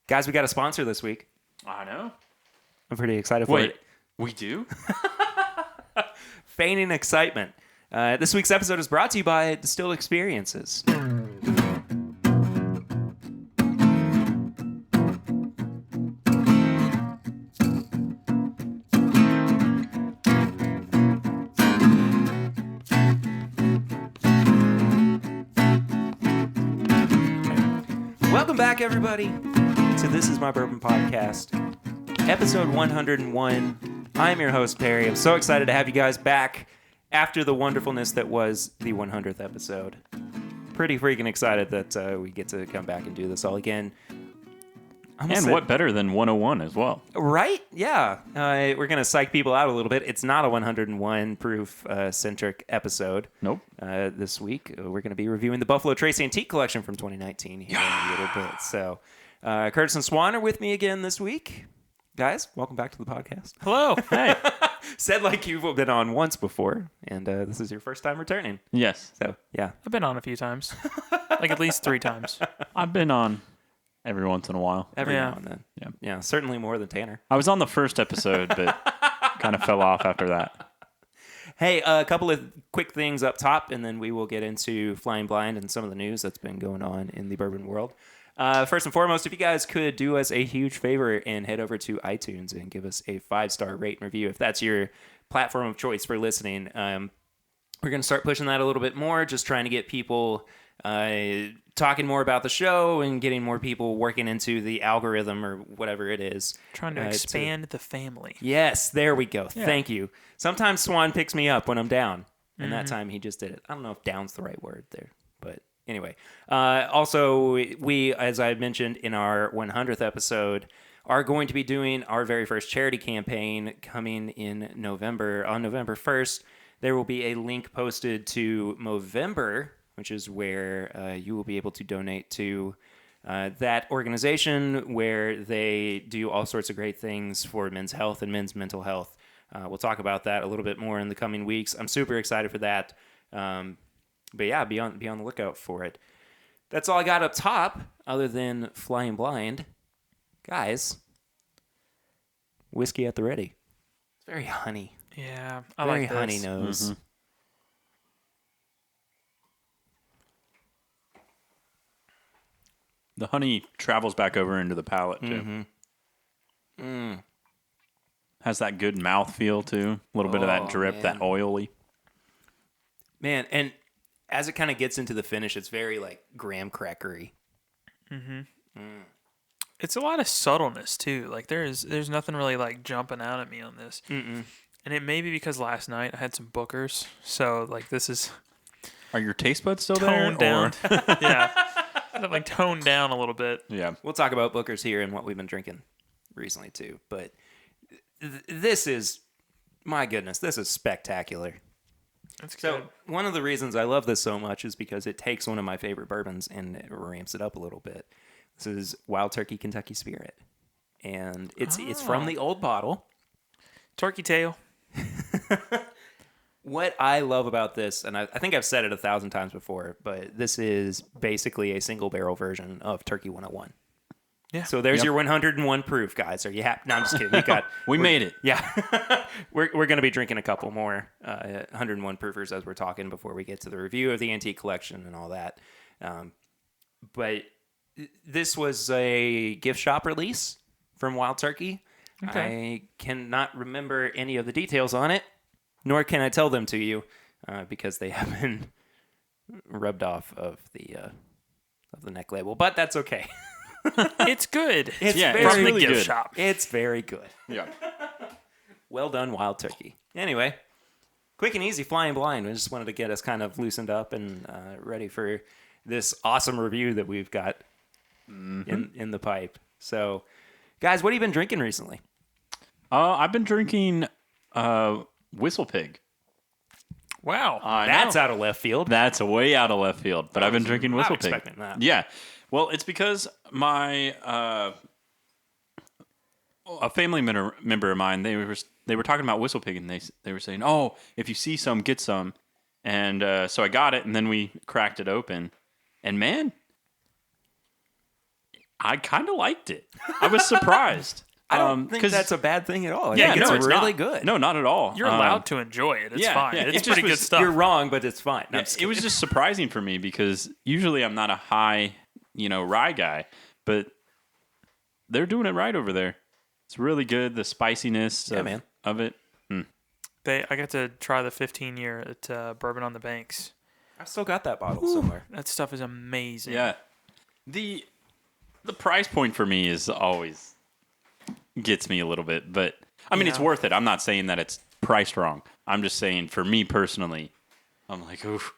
Guys, we got a sponsor this week. I know. I'm pretty excited for it. We do? Feigning excitement. This week's episode is brought to you by Distilled Experiences. Welcome back, everybody, to This Is My Bourbon Podcast, episode 101. I'm your host, Perry. I'm so excited to have you guys back after the wonderfulness that was the 100th episode. Pretty freaking excited that we get to come back and do this all again. And what better than 101 as well? Right? Yeah. We're going to psych people out a little bit. It's not a 101 proof centric episode. Nope. This week, we're going to be reviewing the Buffalo Trace Antique Collection from 2019 here in a little bit. So, Curtis and Swan are with me again this week. Guys, welcome back to the podcast. Hello. Hey. Said like you've been on once before, and this is your first time returning. Yes. So, yeah. I've been on a few times. Like at least 3 times. I've been on every once in a while. Every Yeah. now and then. Yeah. Yeah, certainly more than Tanner. I was on the first episode, but kind of fell off after that. Hey, a couple of quick things up top, and then we will get into Flying Blind and some of the news that's been going on in the bourbon world. First and foremost, if you guys could do us a huge favor and head over to iTunes and give us a 5-star rate and review, if that's your platform of choice for listening. We're going to start pushing that a little bit more, just trying to get people talking more about the show and getting more people working into the algorithm or whatever it is. Trying to expand the family. Yes, there we go. Yeah. Thank you. Sometimes Swan picks me up when I'm down, and that time he just did it. I don't know if down's the right word there, but anyway. Also, we, as I mentioned in our 100th episode, are going to be doing our very first charity campaign coming in November. On November 1st, there will be a link posted to Movember, which is where you will be able to donate to that organization where they do all sorts of great things for men's health and men's mental health. We'll talk about that a little bit more in the coming weeks. I'm super excited for that. But yeah, be on the lookout for it. That's all I got up top, other than Flying Blind. Guys, whiskey at the ready. It's very honey. Yeah, I Very like this. honey nose. Mm-hmm. The honey travels back over into the palate, too. Has that good mouth feel, too. A little bit of that drip, man. that oily. Man, and as it kind of gets into the finish, it's very like graham crackery. It's a lot of subtleness too. Like there's nothing really like jumping out at me on this. And it may be because last night I had some Bookers, so like this is Are your taste buds still there? toned down. or- Yeah, kind of like toned down a little bit. Yeah. We'll talk about Booker's here and what we've been drinking recently too. But this is, my goodness, this is spectacular. That's So good. one of the reasons I love this so much is because it takes one of my favorite bourbons and it ramps it up a little bit. This is Wild Turkey Kentucky Spirit, and it's from the old bottle. Turkey tail. What I love about this, and I think I've said it 1,000 times before, but this is basically a single barrel version of Turkey 101. Yeah. So there's your 101 proof, guys. Are you happy? No, I'm just kidding. We got We made it. Yeah. we're going to be drinking a couple more 101 proofers as we're talking before we get to the review of the antique collection and all that. But this was a gift shop release from Wild Turkey. Okay. I cannot remember any of the details on it, nor can I tell them to you because they have been rubbed off of the neck label. But that's okay. It's good. It's Yeah, very it's from the really gift good. shop. It's very good. Yeah. Well done, Wild Turkey. Anyway, quick and easy, Flying Blind. We just wanted to get us kind of loosened up and ready for this awesome review that we've got in the pipe. So, guys, what have you been drinking recently? I've been drinking Whistle Pig. Wow. That's out of left field. That's way out of left field, but I've been drinking not Whistle Pig. expecting that. Yeah. Well, it's because my a family member of mine, they were talking about Whistle Pig, and they were saying, "Oh, if you see some, get some." And so I got it, and then we cracked it open, and man, I kind of liked it. I was surprised. I don't think that's a bad thing at all. I think it's really good. No, not at all. You're allowed to enjoy it. It's fine. yeah, It's it pretty just good stuff. You're wrong, but it's fine. No, It was just surprising for me because usually I'm not a high, rye guy, but they're doing it right over there. It's really good. The spiciness of it. I got to try the 15-year at Bourbon on the Banks. I've still got that bottle somewhere. That stuff is amazing. Yeah. The price point for me is always gets me a little bit, but I mean, it's worth it. I'm not saying that it's priced wrong. I'm just saying for me personally, I'm like, oof.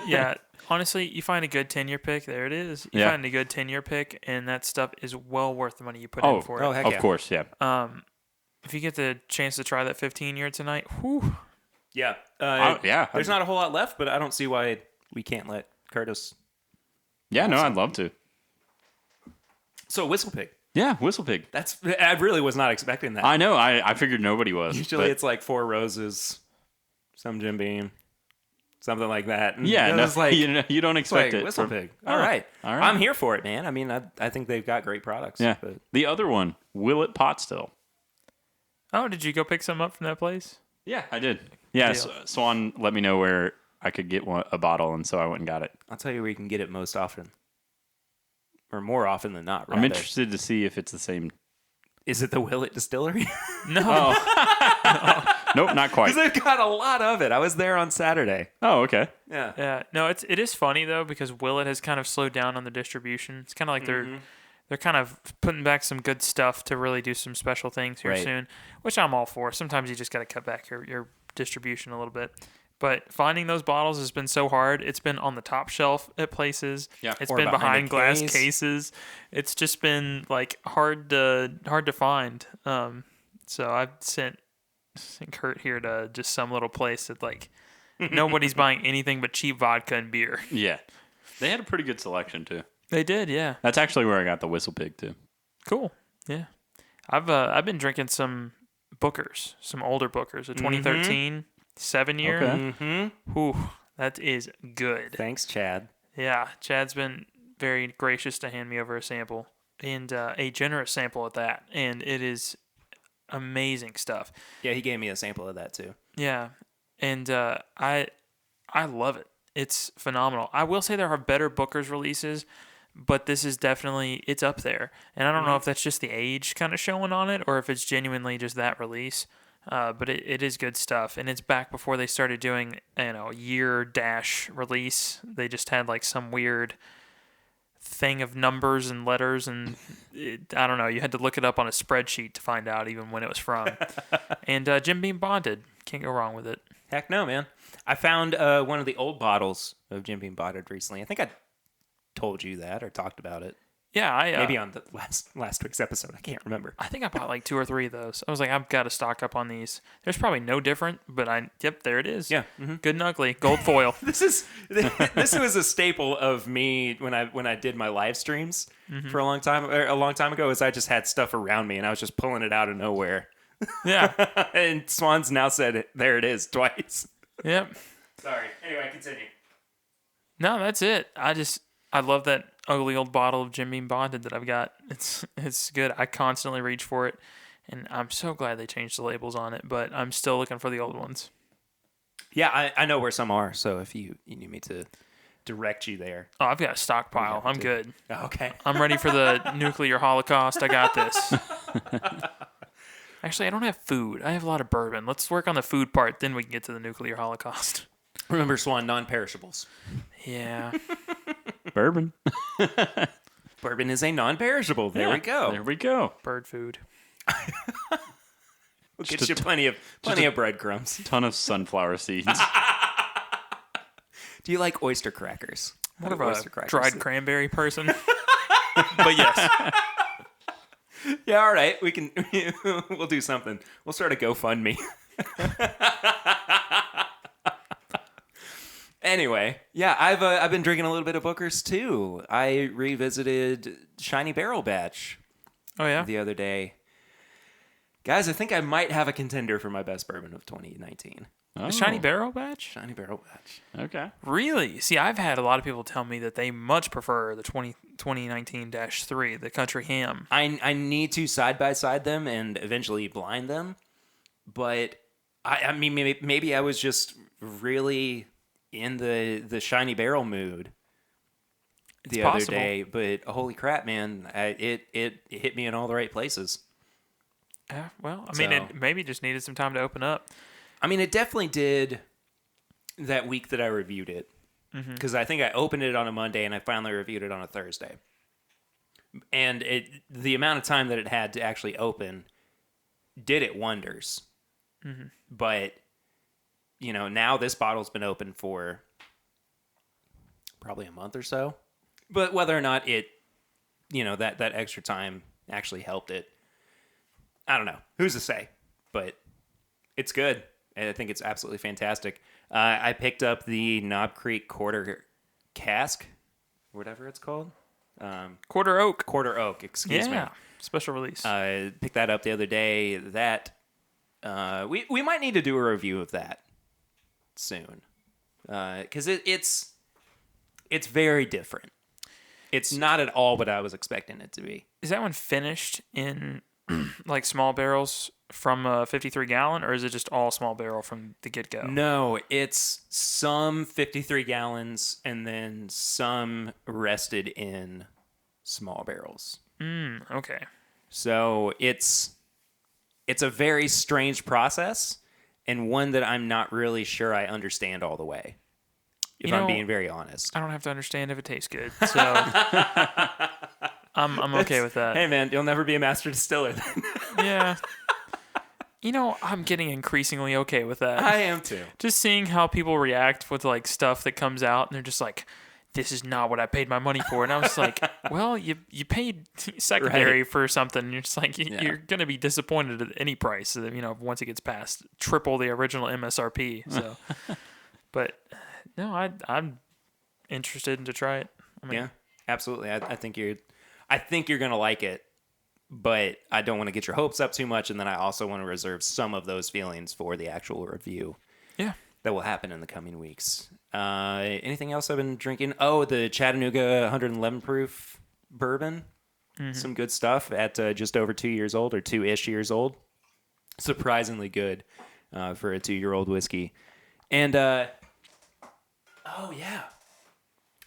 Yeah. Honestly, you find a good 10-year pick. There it is. You find a good 10-year pick, and that stuff is well worth the money you put in for it. Oh, heck Of course, yeah. If you get the chance to try that 15-year tonight, whew. Yeah. Yeah. There's not a whole lot left, but I don't see why we can't let Curtis. Yeah, no, I'd love to. So Whistle Pig. Yeah, Whistle Pig. I really was not expecting that. I know. I figured nobody was. Usually it's like Four Roses, some Jim Beam, something like that. And yeah, it no, was like, you don't expect it. Whistle Pig. All right. All right. I'm here for it, man. I mean, I think they've got great products. Yeah. But The other one, Willet Pot Still. Oh, did you go pick some up from that place? Yeah, I did. Yeah, Deal. Swan let me know where I could get a bottle, and so I went and got it. I'll tell you where you can get it most often. Or more often than not, rather. I'm interested to see if it's the same. Is it the Willet Distillery? No. Nope, not quite. Because they've got a lot of it. I was there on Saturday. Oh, okay. Yeah. Yeah. No, it is funny though because Willet has kind of slowed down on the distribution. It's kind of like they're kind of putting back some good stuff to really do some special things here soon, which I'm all for. Sometimes you just got to cut back your distribution a little bit. But finding those bottles has been so hard. It's been on the top shelf at places. Yeah. It's Or been behind behind a glass case. cases. It's just been like hard to find. So I've sent Kurt here to just some little place that like nobody's buying anything but cheap vodka and beer. Yeah. They had a pretty good selection, too. They did, yeah. That's actually where I got the Whistle Pig, too. Cool. Yeah. I've been drinking some Bookers, some older Bookers, a 2013 7-year. Okay. Mm-hmm. Whew, that is good. Thanks, Chad. Yeah, Chad's been very gracious to hand me over a sample, and a generous sample at that, and it is amazing stuff. Yeah, he gave me a sample of that, too. Yeah, and I love it. It's phenomenal. I will say there are better Booker's releases, but this is definitely, it's up there. And I don't know if that's just the age kind of showing on it or if it's genuinely just that release. But it is good stuff. And it's back before they started doing, year dash release. They just had like some weird thing of numbers and letters. And I don't know. You had to look it up on a spreadsheet to find out even when it was from. And Jim Beam Bonded. Can't go wrong with it. Heck no, man. I found one of the old bottles of Jim Beam Bonded recently. I think I told you that or talked about it. Yeah, Maybe on the last week's episode. I can't remember. I think I bought like 2 or 3 of those. I was like, I've got to stock up on these. There's probably no different, but there it is. Yeah. Good and ugly. Gold foil. This was a staple of me when I did my live streams for a long time ago. Is I just had stuff around me and I was just pulling it out of nowhere. Yeah. And Swan's now said there it is twice. Yep. Sorry. Anyway, continue. No, that's it. I love that ugly old bottle of Jim Beam Bonded that I've got. It's good. I constantly reach for it, and I'm so glad they changed the labels on it, but I'm still looking for the old ones. Yeah, I know where some are, so if you need me to direct you there. Oh, I've got a stockpile. Yeah, I'm good. Okay. I'm ready for the nuclear holocaust. I got this. Actually, I don't have food. I have a lot of bourbon. Let's work on the food part, then we can get to the nuclear holocaust. Remember, Swan, non-perishables. Yeah. Bourbon. Bourbon is a non-perishable. There we go. There we go. Bird food. We'll get you plenty of breadcrumbs. Ton of sunflower seeds. Do you like oyster crackers? More of Oyster a crackers. dried cranberry person. But yes. Yeah, all right. We can. We'll do something. We'll start a GoFundMe. Anyway, yeah, I've been drinking a little bit of Booker's too. I revisited Shiny Barrel Batch Oh, yeah? the other day. Guys, I think I might have a contender for my best bourbon of 2019. Oh, The Shiny Barrel batch? Shiny Barrel batch. Okay. Really? See, I've had a lot of people tell me that they much prefer the 2019-3, the Country Ham. I need to side by side them and eventually blind them, but I mean maybe I was just really in the Shiny Barrel mood the other possible. day. But holy crap, man! It hit me in all the right places. Yeah, well, I mean, So- it maybe just needed some time to open up. I mean, it definitely did that week that I reviewed it. Because I think I opened it on a Monday and I finally reviewed it on a Thursday. And the amount of time that it had to actually open did it wonders. But, now this bottle's been open for probably a month or so. But whether or not it, that extra time actually helped it, I don't know. Who's to say? But it's good. I think it's absolutely fantastic. I picked up the Knob Creek Quarter Cask, whatever it's called. Quarter Oak. Quarter Oak, excuse me. Yeah, special release. Picked that up the other day. That we might need to do a review of that soon, because it's very different. It's not at all what I was expecting it to be. Is that one finished in like small barrels from a 53 gallon, or is it just all small barrel from the get go? No, it's some 53 gallons and then some rested in small barrels. Okay. So it's a very strange process and one that I'm not really sure I understand all the way. If I'm being very honest. I don't have to understand if it tastes good, so I'm okay with that. Hey man, you'll never be a master distiller then. Yeah. I'm getting increasingly okay with that. I am too. Just seeing how people react with like stuff that comes out and they're just like, this is not what I paid my money for. And I was like, well, you paid secondary for something. And you're just like, you're going to be disappointed at any price, once it gets past triple the original MSRP. So, but no, I'm interested to try it. Yeah, absolutely. I think you're going to like it. But I don't want to get your hopes up too much, and then I also want to reserve some of those feelings for the actual review. Yeah. That will happen in the coming weeks. Anything else I've been drinking? Oh, the Chattanooga 111 proof bourbon. Some good stuff at just over 2 years old, or 2-ish years old. Surprisingly good for a 2-year-old whiskey. And, oh, yeah.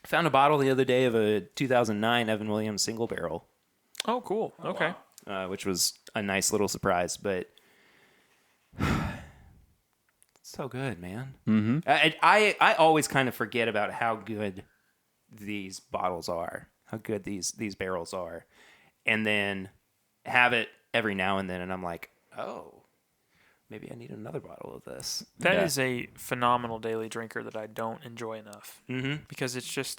Found a bottle the other day of a 2009 Evan Williams single barrel. Oh, cool. Okay. Which was a nice little surprise, but it's so good, man. Mm-hmm. I always kind of forget about how good these bottles are, how good these barrels are, and then have it every now and then, and I'm like, oh, maybe I need another bottle of this. That is a phenomenal daily drinker that I don't enjoy enough. Because it's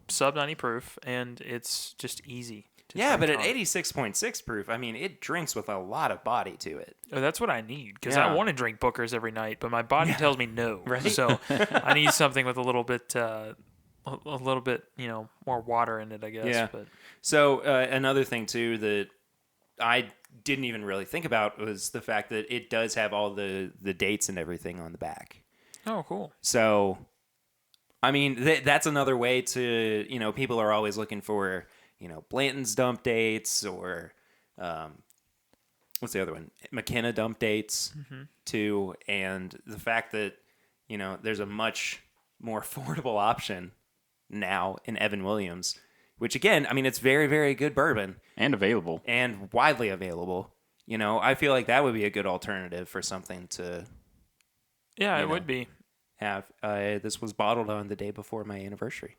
sub 90 proof and it's just easy. Yeah, but at 86.6 proof, I mean, it drinks with a lot of body to it. Oh, that's what I need, because Yeah. I want to drink Booker's every night, but my body tells me no. Right? So I need something with a little bit, more water in it, I guess. Yeah. But So another thing too that I didn't even really think about was the fact that it does have all the dates and everything on the back. oh, cool. So, I mean, that's another way to, people are always looking for, Blanton's dump dates or, what's the other one? McKenna dump dates too. And the fact that, there's a much more affordable option now in Evan Williams, which again, I mean, it's very, very good bourbon. And available. And widely available. I feel like that would be a good alternative for something to Yeah, You it know. would be. have. This was bottled on the day before my anniversary.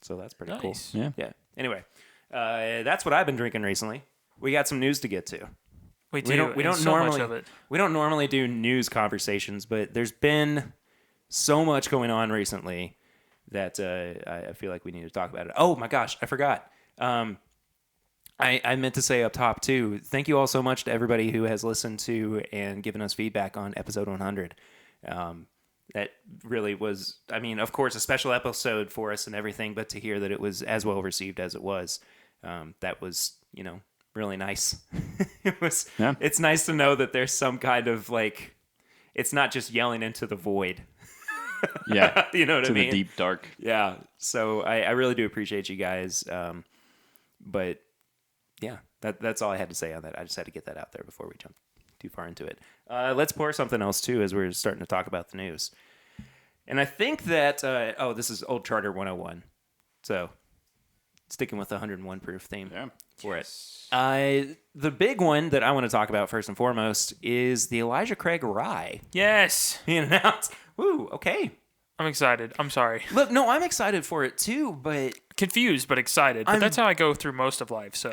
So that's pretty cool. Nice. Yeah. Yeah. Anyway, that's what I've been drinking recently. We got some news to get to. We do. We don't and so normally much of it. we don't normally do news conversations, but there's been so much going on recently that I feel like we need to talk about it. Oh my gosh, I forgot. I meant to say up top too. Thank you all so much to everybody who has listened to and given us feedback on episode 100. That really was, I mean, of course, a special episode for us and everything, but to hear that it was as well received as it was, that was, really nice. It was. Yeah. It's nice to know that there's some kind of like it's not just yelling into the void. Yeah. You know what I To mean? the deep dark. Yeah. So I really do appreciate you guys. But yeah, that's all I had to say on that. I just had to get that out there before we jump too far into it. Let's pour something else too as we're starting to talk about the news. And I think that, this is Old Charter 101. So sticking with the 101 proof theme for it. The big one that I want to talk about first and foremost is the Elijah Craig Rye. Yes. He announced. Woo, okay. I'm excited. I'm sorry. Look, no, I'm excited for it too, but Confused, but excited. But that's how I go through most of life, so.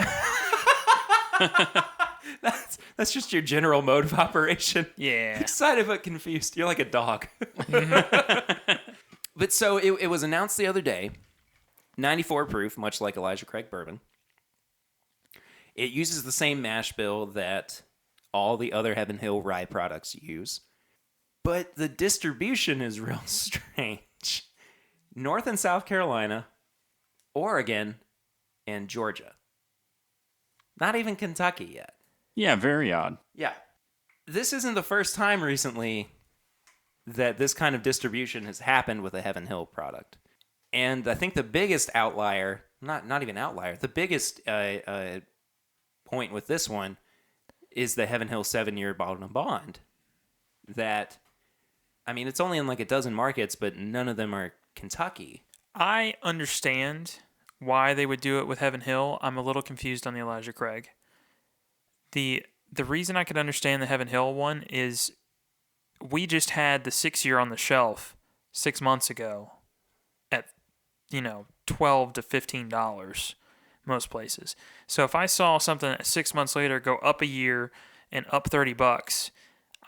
that's just your general mode of operation. Yeah. Excited but confused. You're like a dog. But so it was announced the other day, 94 proof, much like Elijah Craig bourbon. It uses the same mash bill that all the other Heaven Hill rye products use. But the distribution is real strange. North and South Carolina, Oregon, and Georgia. Not even Kentucky yet. Yeah, very odd. Yeah. This isn't the first time recently that this kind of distribution has happened with a Heaven Hill product. And I think the biggest outlier, not even outlier, the biggest point with this one is the Heaven Hill 7-year bottled and bond. That, I mean, it's only in like a dozen markets, but none of them are Kentucky. I understand why they would do it with Heaven Hill. I'm a little confused on the Elijah Craig. The reason I could understand the Heaven Hill one is we just had the 6-year on the shelf 6 months ago at, $12 to $15 most places. So if I saw something 6 months later go up a year and up $30,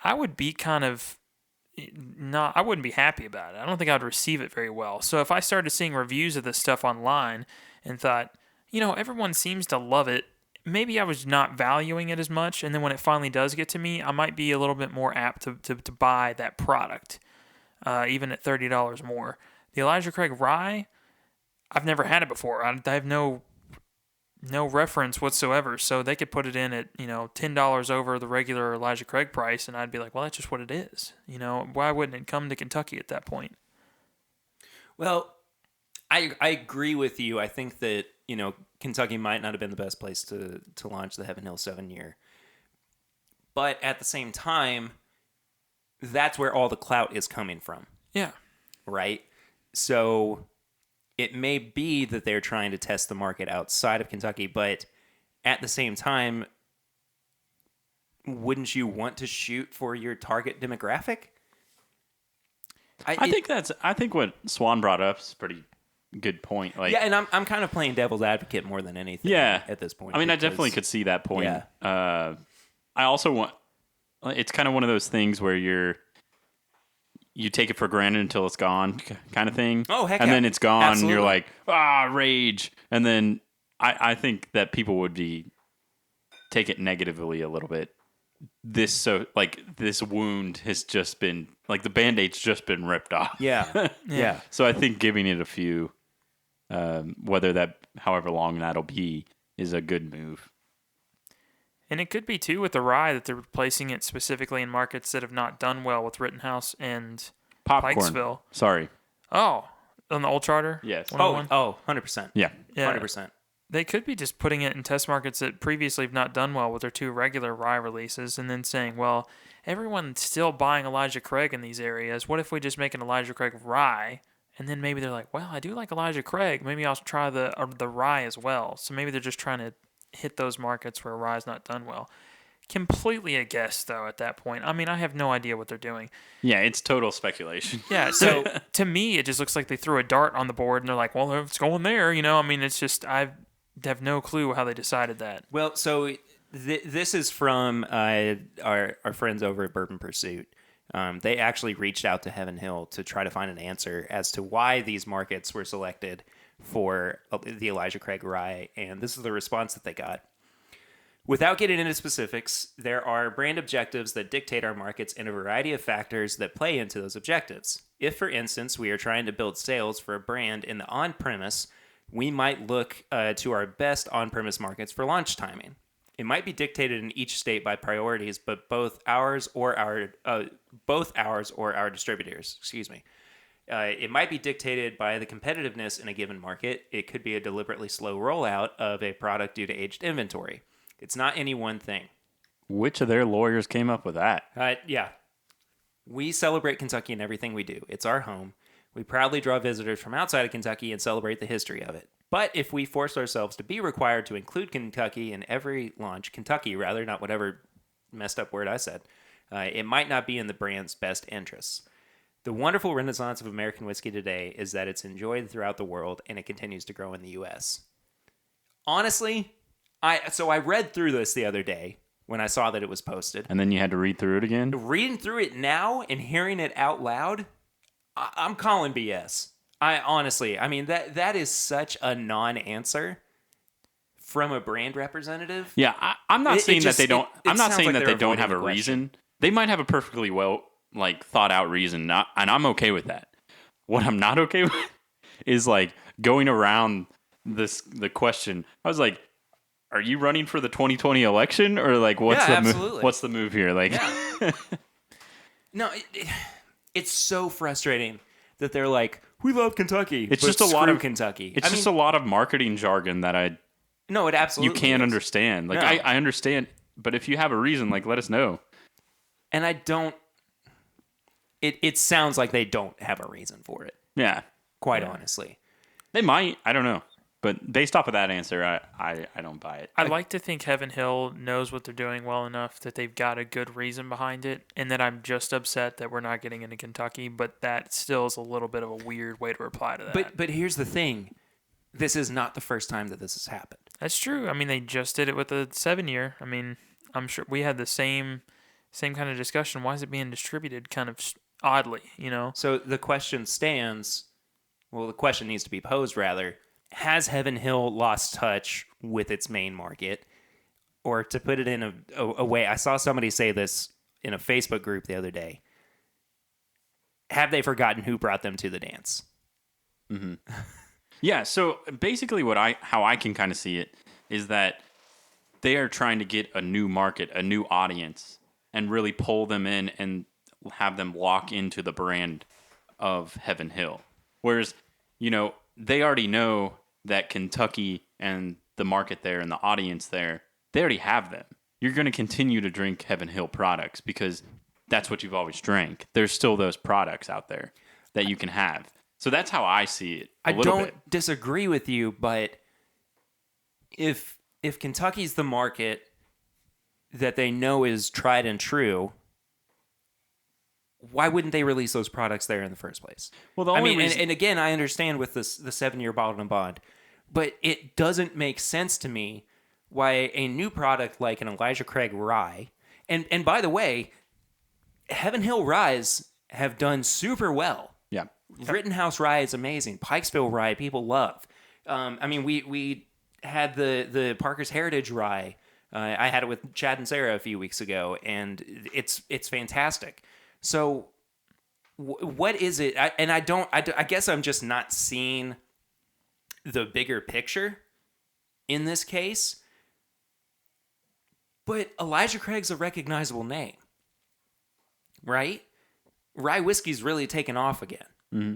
I would be I wouldn't be happy about it. I don't think I'd receive it very well. So if I started seeing reviews of this stuff online and thought, everyone seems to love it, maybe I was not valuing it as much. And then when it finally does get to me, I might be a little bit more apt to buy that product, even at $30 more. The Elijah Craig Rye, I've never had it before. I have no reference whatsoever, so they could put it in at $10 over the regular Elijah Craig price, and I'd be like, well, that's just what it is. Why wouldn't it come to Kentucky at that point? Well, I agree with you. I think that Kentucky might not have been the best place to launch the Heaven Hill 7-year, but at the same time, that's where all the clout is coming from. Yeah. Right. So it may be that they're trying to test the market outside of Kentucky, but at the same time, wouldn't you want to shoot for your target demographic? I think what Swan brought up is a pretty good point. Like, yeah, and I'm kind of playing devil's advocate more than anything. Yeah, at this point. I mean, I definitely could see that point. Yeah. I also want. It's kind of one of those things where you take it for granted until it's gone, kind of thing. Oh, heck and yeah. then it's gone, Absolutely. and you're like, rage. And then I think that people would take it negatively a little bit. This wound has just been, like, the Band-Aid's just been ripped off. Yeah. Yeah. So I think giving it a few, however long that'll be, is a good move. And it could be, too, with the rye that they're replacing it specifically in markets that have not done well with Rittenhouse and Popcorn. Pikesville. Sorry. Oh, on the Old Charter? Yes. 101? 100%. Yeah. 100%. They could be just putting it in test markets that previously have not done well with their 2 regular rye releases and then saying, well, everyone's still buying Elijah Craig in these areas. What if we just make an Elijah Craig rye? And then maybe they're like, well, I do like Elijah Craig. Maybe I'll try the rye as well. So maybe they're just trying to hit those markets where rye's not done well. Completely a guess, though, at that point. I mean, I have no idea what they're doing. Yeah, it's total speculation. Yeah, so to me, it just looks like they threw a dart on the board and they're like, well, it's going there. I mean, it's just, I have no clue how they decided that. Well, so this is from our friends over at Bourbon Pursuit. They actually reached out to Heaven Hill to try to find an answer as to why these markets were selected for the Elijah Craig Rye, and this is the response that they got. Without getting into specifics, there are brand objectives that dictate our markets and a variety of factors that play into those objectives. If, for instance, we are trying to build sales for a brand in the on-premise, we might look to our best on-premise markets for launch timing. It might be dictated in each state by priorities, but both both ours or our distributors. Excuse me. It might be dictated by the competitiveness in a given market. It could be a deliberately slow rollout of a product due to aged inventory. It's not any one thing. Which of their lawyers came up with that? Yeah. We celebrate Kentucky in everything we do. It's our home. We proudly draw visitors from outside of Kentucky and celebrate the history of it. But if we force ourselves to be required to include Kentucky in every launch, Kentucky rather, not whatever messed up word I said, it might not be in the brand's best interests. The wonderful renaissance of American whiskey today is that it's enjoyed throughout the world and it continues to grow in the U.S. Honestly, I read through this the other day when I saw that it was posted. And then you had to read through it again? Reading through it now and hearing it out loud, I'm calling BS. I mean, that is such a non-answer from a brand representative. Yeah, I'm not saying that they don't. I'm not saying that they don't have a avoiding the reason. They might have a perfectly well thought out reason, and I'm okay with that. What I'm not okay with is going around the question. I was like, are you running for the 2020 election or what's the move here? Yeah. No, it's so frustrating that they're like, we love Kentucky. It's just a lot of Kentucky. It's just a lot of marketing jargon that it absolutely you can't is. understand. No. I understand, but if you have a reason, let us know. And I don't. It sounds like they don't have a reason for it. Yeah, quite honestly, they might. I don't know. But based off of that answer, I don't buy it. I'd like to think Heaven Hill knows what they're doing well enough that they've got a good reason behind it, and that I'm just upset that we're not getting into Kentucky, but that still is a little bit of a weird way to reply to that. But here's the thing. This is not the first time that this has happened. That's true. I mean, they just did it with the 7-year. I mean, I'm sure we had the same kind of discussion. Why is it being distributed kind of oddly, So the question stands, the question needs to be posed rather, has Heaven Hill lost touch with its main market? Or to put it in a way, I saw somebody say this in a Facebook group the other day. Have they forgotten who brought them to the dance? Mm-hmm. Yeah, so basically how I can kind of see it is that they are trying to get a new market, a new audience, and really pull them in and have them lock into the brand of Heaven Hill. Whereas, they already know that Kentucky and the market there and the audience there, they already have them. You're going to continue to drink Heaven Hill products because that's what you've always drank. There's still those products out there that you can have. So that's how I see it. I don't disagree with you, but if Kentucky's the market that they know is tried and true, why wouldn't they release those products there in the first place? Well, the only reason... and again, I understand with the 7-year bottled and bond, but it doesn't make sense to me why a new product like an Elijah Craig rye, and by the way, Heaven Hill ryes have done super well. Yeah. Rittenhouse rye is amazing. Pikesville rye people love. We had the Parker's Heritage rye. I had it with Chad and Sarah a few weeks ago, and it's fantastic. So, what is it? I guess I'm just not seeing the bigger picture in this case. But Elijah Craig's a recognizable name, right? Rye whiskey's really taken off again. Mm-hmm.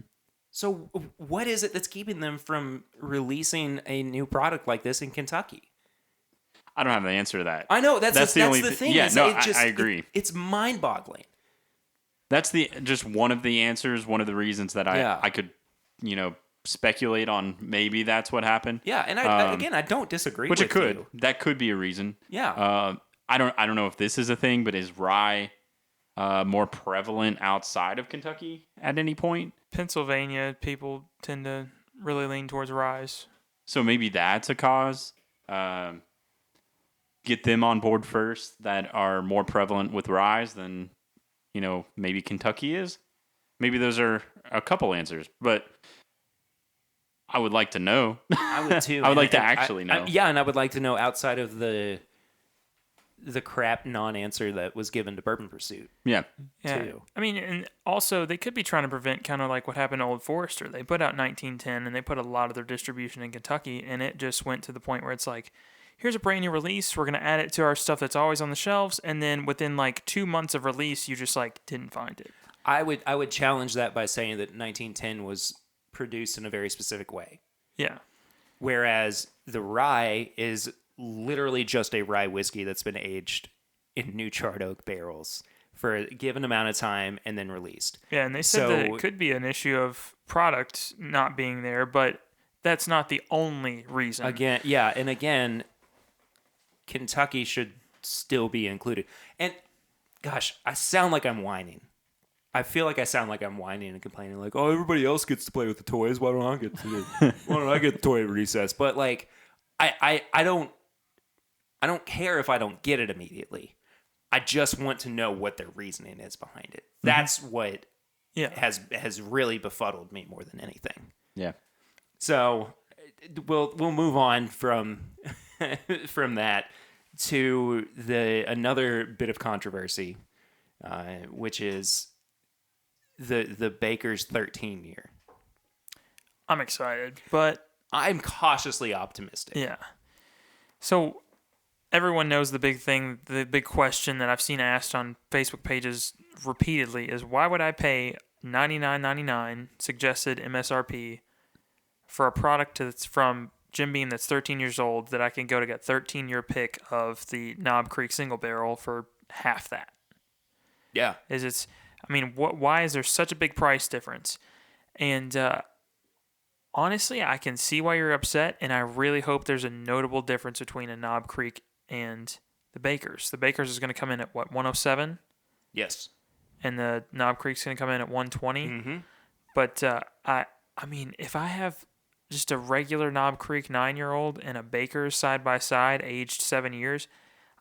So, what is it that's keeping them from releasing a new product like this in Kentucky? I don't have the answer to that. I know that's the thing. Yeah, I agree. It's mind-boggling. That's just one of the answers, one of the reasons that I could, speculate on maybe that's what happened. Yeah, and I don't disagree with you. Which it could. That could be a reason. Yeah. I don't know if this is a thing, but is rye more prevalent outside of Kentucky at any point? Pennsylvania, people tend to really lean towards rye. So maybe that's a cause. Get them on board first that are more prevalent with rye than... maybe Kentucky is. Maybe those are a couple answers, but I would like to know. I would too. I would like to actually know. And I would like to know outside of the crap non-answer that was given to Bourbon Pursuit. Yeah. Too. I mean, and also they could be trying to prevent kind of like what happened to Old Forester. They put out 1910 and they put a lot of their distribution in Kentucky, and it just went to the point where it's like, here's a brand new release. We're going to add it to our stuff that's always on the shelves. And then within like 2 months of release, you just like didn't find it. I would challenge that by saying that 1910 was produced in a very specific way. Yeah. Whereas the rye is literally just a rye whiskey that's been aged in new charred oak barrels for a given amount of time and then released. Yeah, and they said that it could be an issue of product not being there, but that's not the only reason. Again, Kentucky should still be included. And gosh, I sound like I'm whining. I feel like I sound like I'm whining and complaining, like, oh, everybody else gets to play with the toys. Why don't I get the toy at recess? But like, I don't care if I don't get it immediately. I just want to know what their reasoning is behind it. That's what has really befuddled me more than anything. Yeah. So we'll move on from from that to another bit of controversy, which is the Baker's 13 year. I'm excited, but I'm cautiously optimistic. Yeah. So everyone knows the big question that I've seen asked on Facebook pages repeatedly is, why would I pay $99.99 suggested MSRP for a product that's from Jim Beam that's 13 years old that I can go to get 13-year pick of the Knob Creek single barrel for half that? Yeah. Why is there such a big price difference? And honestly, I can see why you're upset, and I really hope there's a notable difference between a Knob Creek and the Baker's. The Baker's is going to come in at, what, 107? Yes. And the Knob Creek's going to come in at 120? Mm-hmm. But, if I have just a regular Knob Creek 9-year-old and a Baker's side by side, aged 7 years,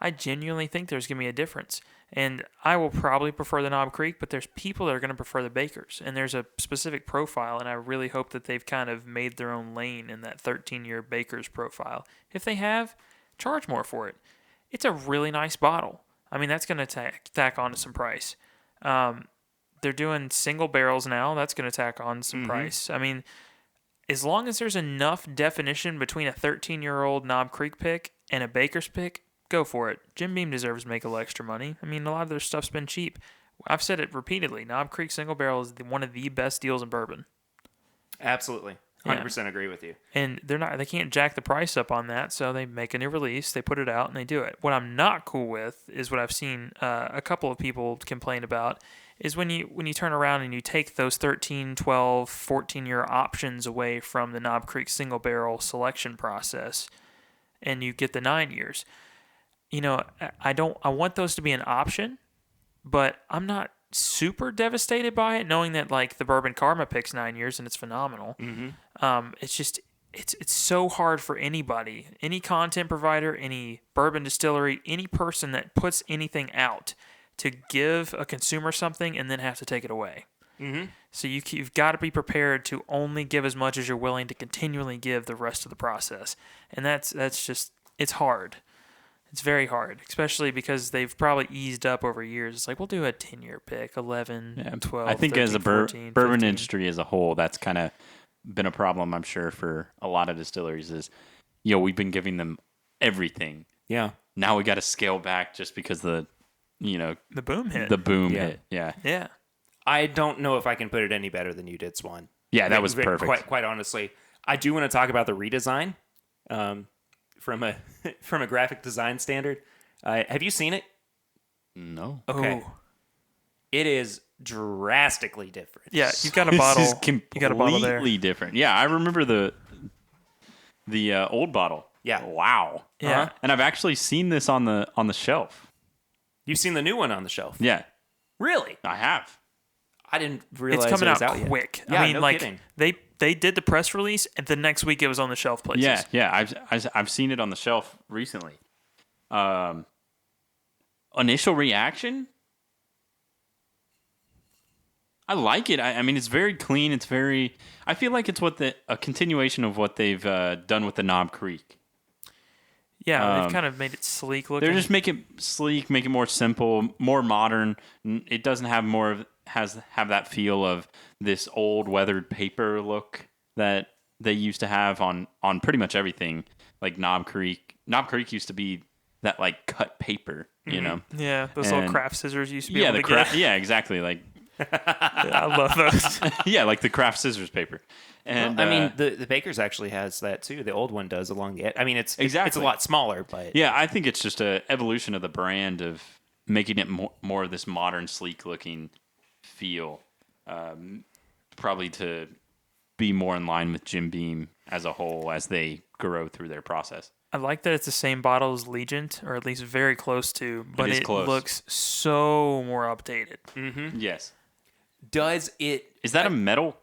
I genuinely think there's going to be a difference. And I will probably prefer the Knob Creek, but there's people that are going to prefer the Baker's. And there's a specific profile, and I really hope that they've kind of made their own lane in that 13-year Baker's profile. If they have, charge more for it. It's a really nice bottle. That's going to tack on to some price. They're doing single barrels now. That's going to tack on some price. As long as there's enough definition between a 13-year-old Knob Creek pick and a Baker's pick, go for it. Jim Beam deserves to make a little extra money. A lot of their stuff's been cheap. I've said it repeatedly. Knob Creek single barrel is one of the best deals in bourbon. Absolutely. 100% agree with you. And they can't jack the price up on that, so they make a new release, they put it out, and they do it. What I'm not cool with is what I've seen a couple of people complain about is when you turn around and you take those 13, 12, 14-year options away from the Knob Creek single barrel selection process and you get the 9 years. I want those to be an option, but I'm not super devastated by it, knowing that like the Bourbon Karma picks 9 years and it's phenomenal. Mm-hmm. It's just it's so hard for anybody, any content provider, any bourbon distillery, any person that puts anything out to give a consumer something and then have to take it away. Mm-hmm. So you've got to be prepared to only give as much as you're willing to continually give the rest of the process, and that's just it's hard. It's very hard, especially because they've probably eased up over years. It's like, we'll do a 10-year pick, 11, 12, I think 13, as a 14, bourbon 15. industry as a whole, that's kind of been a problem, I'm sure, for a lot of distilleries is, we've been giving them everything. Yeah. Now we got to scale back just because the boom hit. The boom Yeah. hit, yeah. Yeah. I don't know if I can put it any better than you did, Swan. Yeah, that was perfect. Quite honestly. I do want to talk about the redesign from a graphic design standard. Have you seen it? No. Okay. Ooh. It is drastically different. Yeah, you've got a bottle. This is You got a bottle there. completely different. Yeah, I remember the old bottle. Yeah. Wow. Yeah. Uh-huh. And I've actually seen this on the shelf. You've seen the new one on the shelf. Yeah, Really? I have. I didn't realize It's coming it was out yet. quick. Yeah, no like kidding. they did the press release, and the next week it was on the shelf places. Yeah. I've seen it on the shelf recently. Initial reaction? I like it. I mean, it's very clean. It's very. I feel like it's a continuation of what they've done with the Knob Creek. Yeah, they've kind of made it sleek looking. They're just make it sleek, make it more simple, more modern. It doesn't have have that feel of this old weathered paper look that they used to have on pretty much everything, like Knob Creek. Knob Creek used to be that like cut paper, you know. Yeah, those little craft scissors you used to be Yeah, able the to get. yeah, exactly. Like Yeah, I love those. yeah, like the craft scissors paper. And I mean, the Baker's actually has that too. The old one does along the edge. I mean, it's a Exactly. lot smaller, but yeah, I think it's just a evolution of the brand of making it more of this modern, sleek looking feel. Probably to be more in line with Jim Beam as a whole as they grow through their process. I like that it's the same bottle as Legent, or at least very close to, but is it close. looks so more updated. Yes. does it? Is that a metal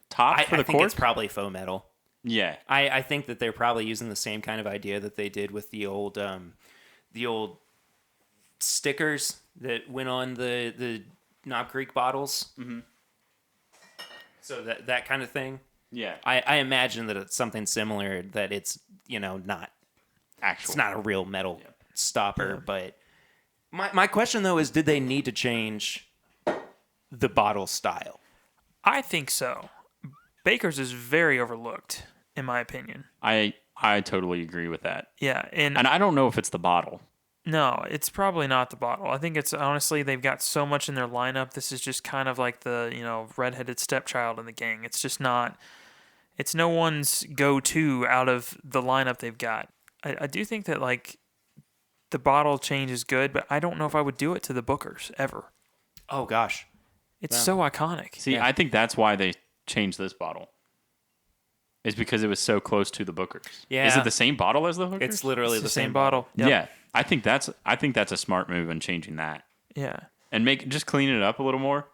top for the I think cork? it's probably faux metal. Yeah. I think that they're probably using the same kind of idea that they did with the old stickers that went on the Knob Creek bottles. Mm-hmm. So that kind of thing. Yeah. I imagine that it's something similar. That it's not Actual. it's not a real metal stopper. But my question though is, did they need to change the bottle style? I think so. Baker's is very overlooked, in my opinion. I totally agree with that. Yeah, and I don't know if it's the bottle. no, it's probably not the bottle. I think it's honestly they've got so much in their lineup. This is just kind of like the redheaded stepchild in the gang. It's just not. It's no one's go-to out of the lineup they've got. I do think that like the bottle change is good, but I don't know if I would do it to the Bookers ever. Oh gosh, It's so iconic. See, I think that's why they changed this bottle. Is because it was so close to the Bookers. Yeah. Is it the same bottle as the Hookers? it's literally It's the same bottle. Yep. Yeah. I think that's a smart move in changing that. Yeah. And just cleaning it up a little more.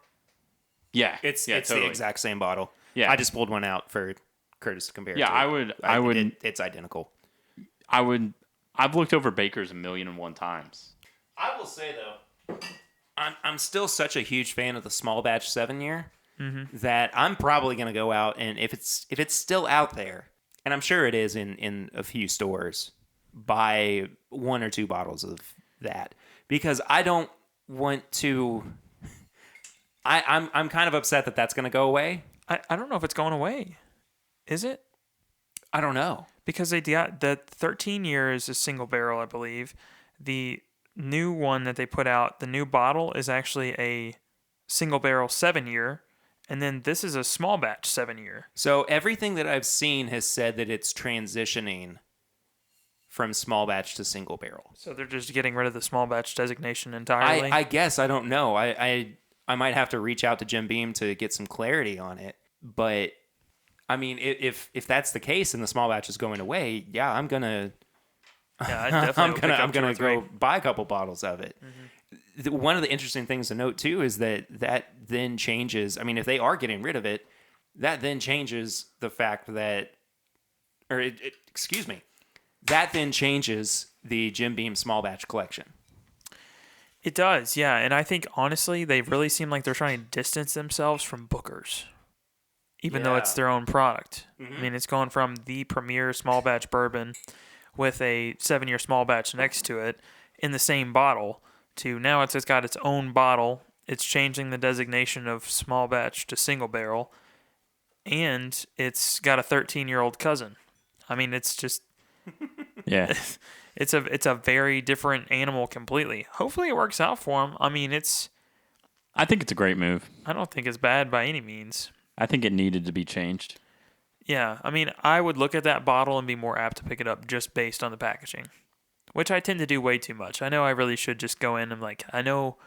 Yeah. It's totally. the exact same bottle. Yeah. I just pulled one out for Curtis to compare. Yeah, to. I would It's identical. I've looked over Baker's 1,000,001 times. I will say though, I'm still such a huge fan of the small batch 7-year that I'm probably gonna go out, and if it's still out there, and I'm sure it is in a few stores, buy 1 or 2 bottles of that, because I don't want to. I'm kind of upset that that's gonna go away. I don't know if it's going away. Is it? I don't know. Because the 13 year is a single barrel, I believe. The new one that they put out, the new bottle, is actually a single barrel 7-year, and then this is a small batch 7-year. So everything that I've seen has said that it's transitioning from small batch to single barrel. So they're just getting rid of the small batch designation entirely. I guess, I don't know. I might have to reach out to Jim Beam to get some clarity on it. But I mean, if that's the case and the small batch is going away, yeah, I'm gonna go buy a couple bottles of it. Mm-hmm. One of the interesting things to note too is that then changes. I mean, if they are getting rid of it, that then changes the fact that, that then changes the Jim Beam small batch collection. It does, yeah. And I think honestly, they really seem like they're trying to distance themselves from Bookers, even though it's their own product. Mm-hmm. I mean, it's going from the premier small batch bourbon with a 7-year small batch next to it in the same bottle to now it's got its own bottle. It's changing the designation of small batch to single barrel, and it's got a 13-year-old cousin. I mean, it's just Yeah. it's a very different animal completely. Hopefully, it works out for them. I mean, I think it's a great move. I don't think it's bad by any means. I think it needed to be changed. Yeah, I mean, I would look at that bottle and be more apt to pick it up just based on the packaging, which I tend to do way too much. I know I really should just go in and I know,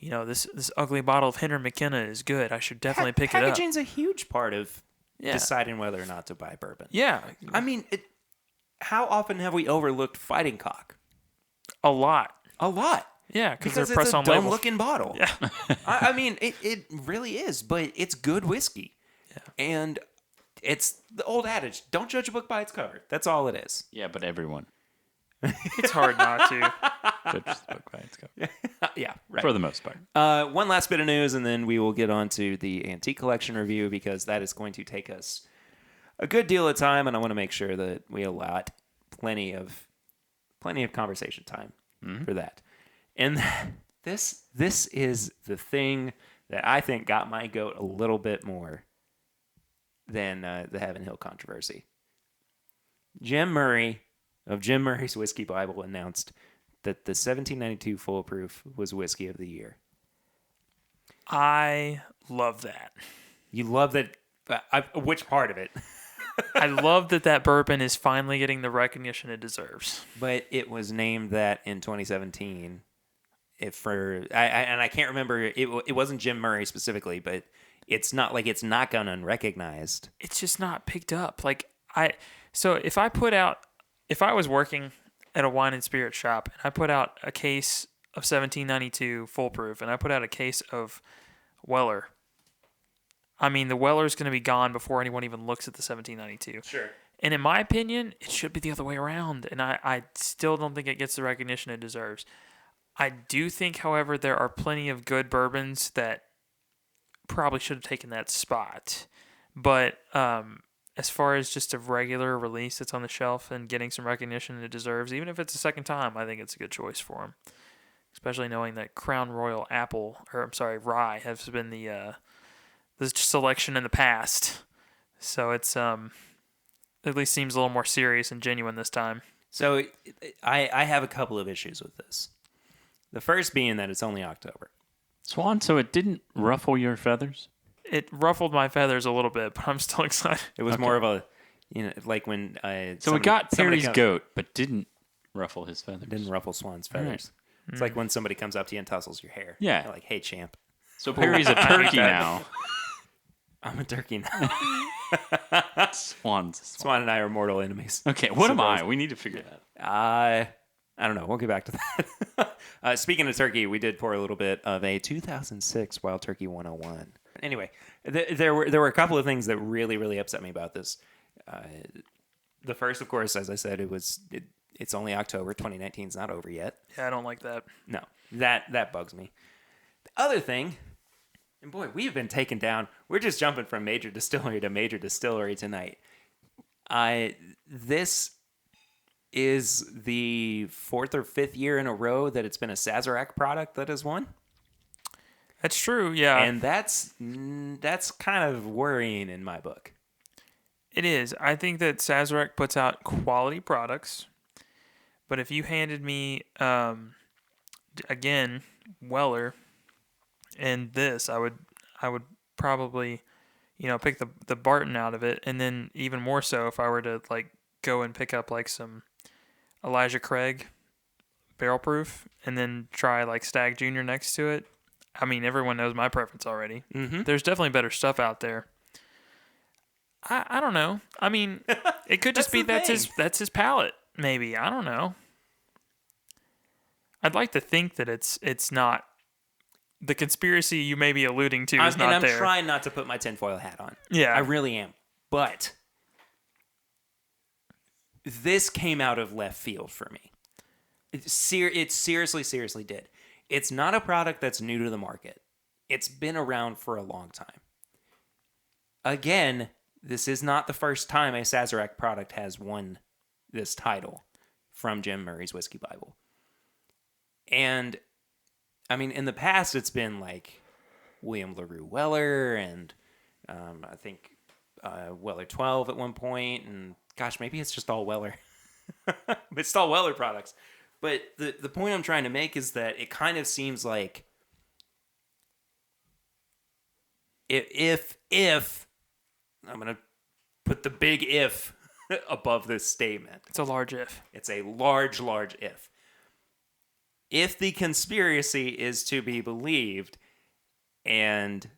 this ugly bottle of Henry McKenna is good. I should definitely pick it up. Packaging's a huge part of deciding whether or not to buy bourbon. Yeah. I mean, how often have we overlooked Fighting Cock? A lot. A lot. Yeah, because they're it's press a on label. dumb-looking bottle. Yeah. I mean, it really is, but it's good whiskey. Yeah. And it's the old adage, don't judge a book by its cover. That's all it is. Yeah, but everyone. It's hard not to. Judges the book by its cover. Yeah, right. For the most part. One last bit of news, and then we will get on to the antique collection review, because that is going to take us a good deal of time, and I want to make sure that we allot plenty of conversation time for that. And this is the thing that I think got my goat a little bit more than the Heaven Hill controversy. Jim Murray of Jim Murray's Whiskey Bible announced that the 1792 Full Proof was Whiskey of the Year. I love that. You love that. Which part of it? I love that bourbon is finally getting the recognition it deserves. But it was named that in 2017. I can't remember. It wasn't Jim Murray specifically, but it's not like it's not gone unrecognized. It's just not picked up. So if I was working at a wine and spirit shop and I put out a case of 1792 Full Proof and I put out a case of Weller, I mean, the Weller's going to be gone before anyone even looks at the 1792. Sure. And in my opinion, it should be the other way around. And I still don't think it gets the recognition it deserves. I do think, however, there are plenty of good bourbons that probably should have taken that spot. But as far as just a regular release that's on the shelf and getting some recognition it deserves, even if it's a second time, I think it's a good choice for him. Especially knowing that Crown Royal Rye has been the selection in the past. So it's at least seems a little more serious and genuine this time. So I have a couple of issues with this. The first being that it's only October. Swan, so it didn't ruffle your feathers? It ruffled my feathers a little bit, but I'm still excited. It was more of a, like when So it got Terry's goat, but didn't ruffle his feathers. Didn't ruffle Swan's feathers. Right. It's like when somebody comes up to you and tussles your hair. Yeah. You're like, hey, champ. So Perry's a turkey now. I'm a turkey now. Swan and I are mortal enemies. Okay, what am I? We need to figure that. I don't know. We'll get back to that. Speaking of turkey, we did pour a little bit of a 2006 Wild Turkey 101. Anyway, there were a couple of things that really, really upset me about this. The first, of course, as I said, it's only October. 2019 is not over yet. Yeah, I don't like that. No, that bugs me. The other thing, and boy, we've been taken down. We're just jumping from major distillery to major distillery tonight. This is the 4th or 5th year in a row that it's been a Sazerac product that has won. That's true, yeah. And that's kind of worrying in my book. It is. I think that Sazerac puts out quality products, but if you handed me, again, Weller and this, I would probably, pick the Barton out of it, and then even more so if I were to go and pick up some Elijah Craig barrel proof and then try Stag Junior next to it. I mean, everyone knows my preference already. Mm-hmm. There's definitely better stuff out there. I don't know. I mean, it could just be that's his palate. Maybe, I don't know. I'd like to think that it's not the conspiracy you may be alluding to is not there. And I'm trying not to put my tinfoil hat on. Yeah, I really am. But this came out of left field for me. It seriously did. It's not a product that's new to the market. It's been around for a long time. Again, this is not the first time a Sazerac product has won this title from Jim Murray's Whiskey Bible. And, I mean, in the past, it's been William LaRue Weller and I think Weller 12 at one point. And, gosh, maybe it's just all Weller. It's all Weller products. But the point I'm trying to make is that it kind of seems like if I'm going to put the big if above this statement. It's a large if. It's a large if. If the conspiracy is to be believed, and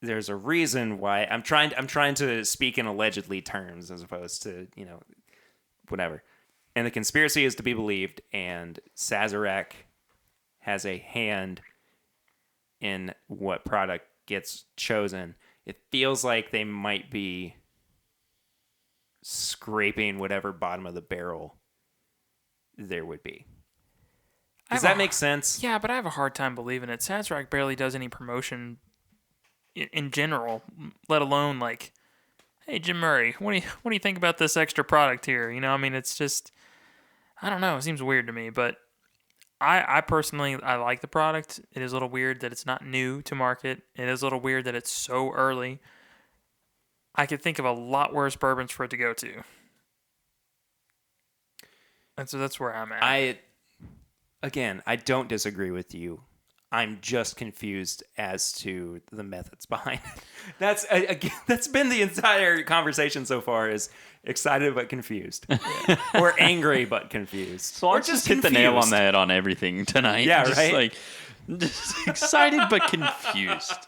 there's a reason why I'm trying to speak in allegedly terms as opposed to, whatever. And the conspiracy is to be believed, and Sazerac has a hand in what product gets chosen. It feels like they might be scraping whatever bottom of the barrel there would be. Does that make sense? Yeah, but I have a hard time believing it. Sazerac barely does any promotion in general, let alone hey, Jim Murray, what do you think about this extra product here? I mean, it's just, I don't know. It seems weird to me, but I personally, I like the product. It is a little weird that it's not new to market. It is a little weird that it's so early. I could think of a lot worse bourbons for it to go to. And so that's where I'm at. I don't disagree with you. I'm just confused as to the methods behind it. That's been the entire conversation so far, is excited but confused. Or angry but confused. So I'll just hit the nail on the head on everything tonight. Yeah, just right? Just excited but confused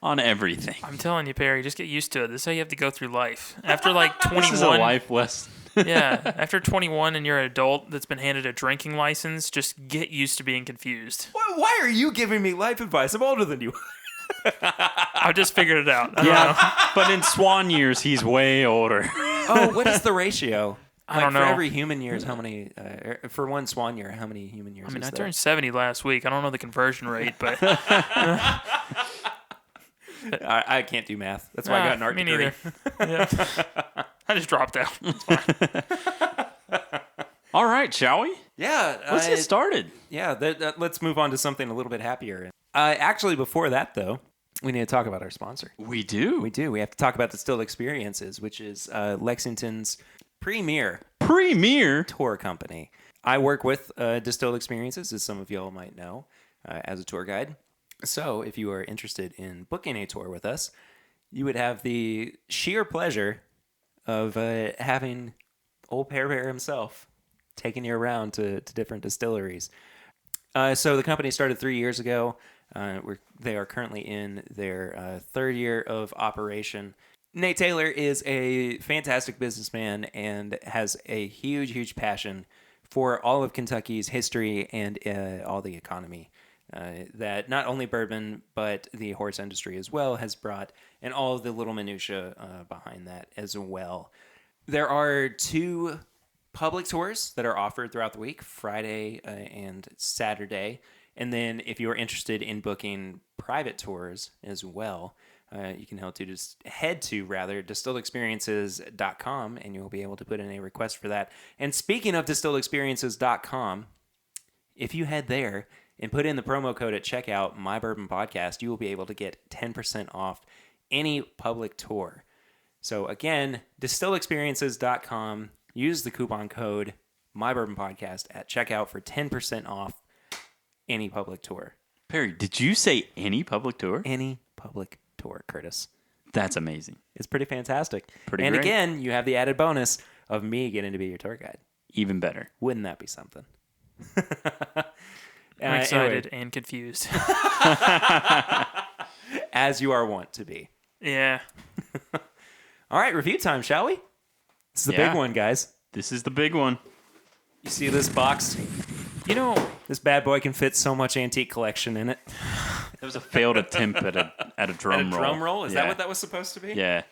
on everything. I'm telling you, Perry, just get used to it. This is how you have to go through life. After like 21. This is a life lesson. Yeah, after 21 and you're an adult that's been handed a drinking license, just get used to being confused. Why are you giving me life advice? I'm older than you. I just figured it out. I don't know. But in Swan years, he's way older. Oh, what is the ratio? I don't know. For every human years, how many? For one swan year, how many human years? I mean, is I that? turned 70 last week. I don't know the conversion rate, but I can't do math. That's why I got an art me degree. neither. Yeah. I just dropped out. All right, shall we? Yeah, Let's get started. Yeah, let's move on to something a little bit happier. Actually, before that, though, we need to talk about our sponsor. We do. We do. We have to talk about Distilled Experiences, which is Lexington's premier tour company. I work with Distilled Experiences, as some of y'all might know, as a tour guide. So if you are interested in booking a tour with us, you would have the sheer pleasure of having old Pear Bear himself taking you around to different distilleries. So the company started 3 years ago. They are currently in their third year of operation. Nate Taylor is a fantastic businessman and has a huge, huge passion for all of Kentucky's history and all the economy that not only bourbon, but the horse industry as well has brought, and all of the little minutia behind that as well. There are 2 public tours that are offered throughout the week, Friday and Saturday. And then if you're interested in booking private tours as well, you can head to distilledexperiences.com, and you'll be able to put in a request for that. And speaking of distilledexperiences.com, if you head there and put in the promo code at checkout, My Bourbon Podcast, you will be able to get 10% off any public tour. So again, distilledexperiences.com, use the coupon code My Bourbon Podcast at checkout for 10% off any public tour. Perry, did you say any public tour? Any public tour, Curtis. That's amazing. It's pretty fantastic. Pretty and great. again, you have the added bonus of me getting to be your tour guide. Even better. Wouldn't that be something? I'm excited and confused. As you are wont to be. Yeah. All right, review time, shall we? This is the big one, guys. This is the big one. You see this box? You know, This bad boy can fit so much antique collection in it. That was a failed attempt at a drum roll. Drum roll? Is that Yeah. what that was supposed to be? Yeah.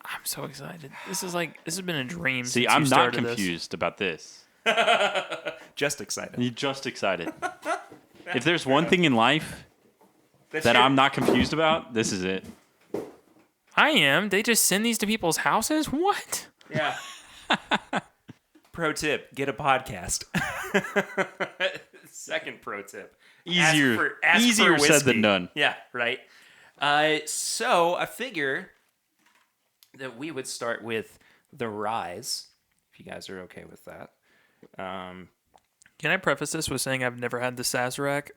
I'm so excited. This has been a dream. See, since I'm you not started this. confused about this. Just excited. You're just excited. If there's one thing in life that I'm not confused about, this is it. I am. They just send these to people's houses? What? Yeah. Pro tip, get a podcast. Second pro tip. Easier Ask for said whiskey. than done. Yeah, right. So I figure that we would start with the Rise, if you guys are okay with that. Can I preface this with saying I've never had the Sazerac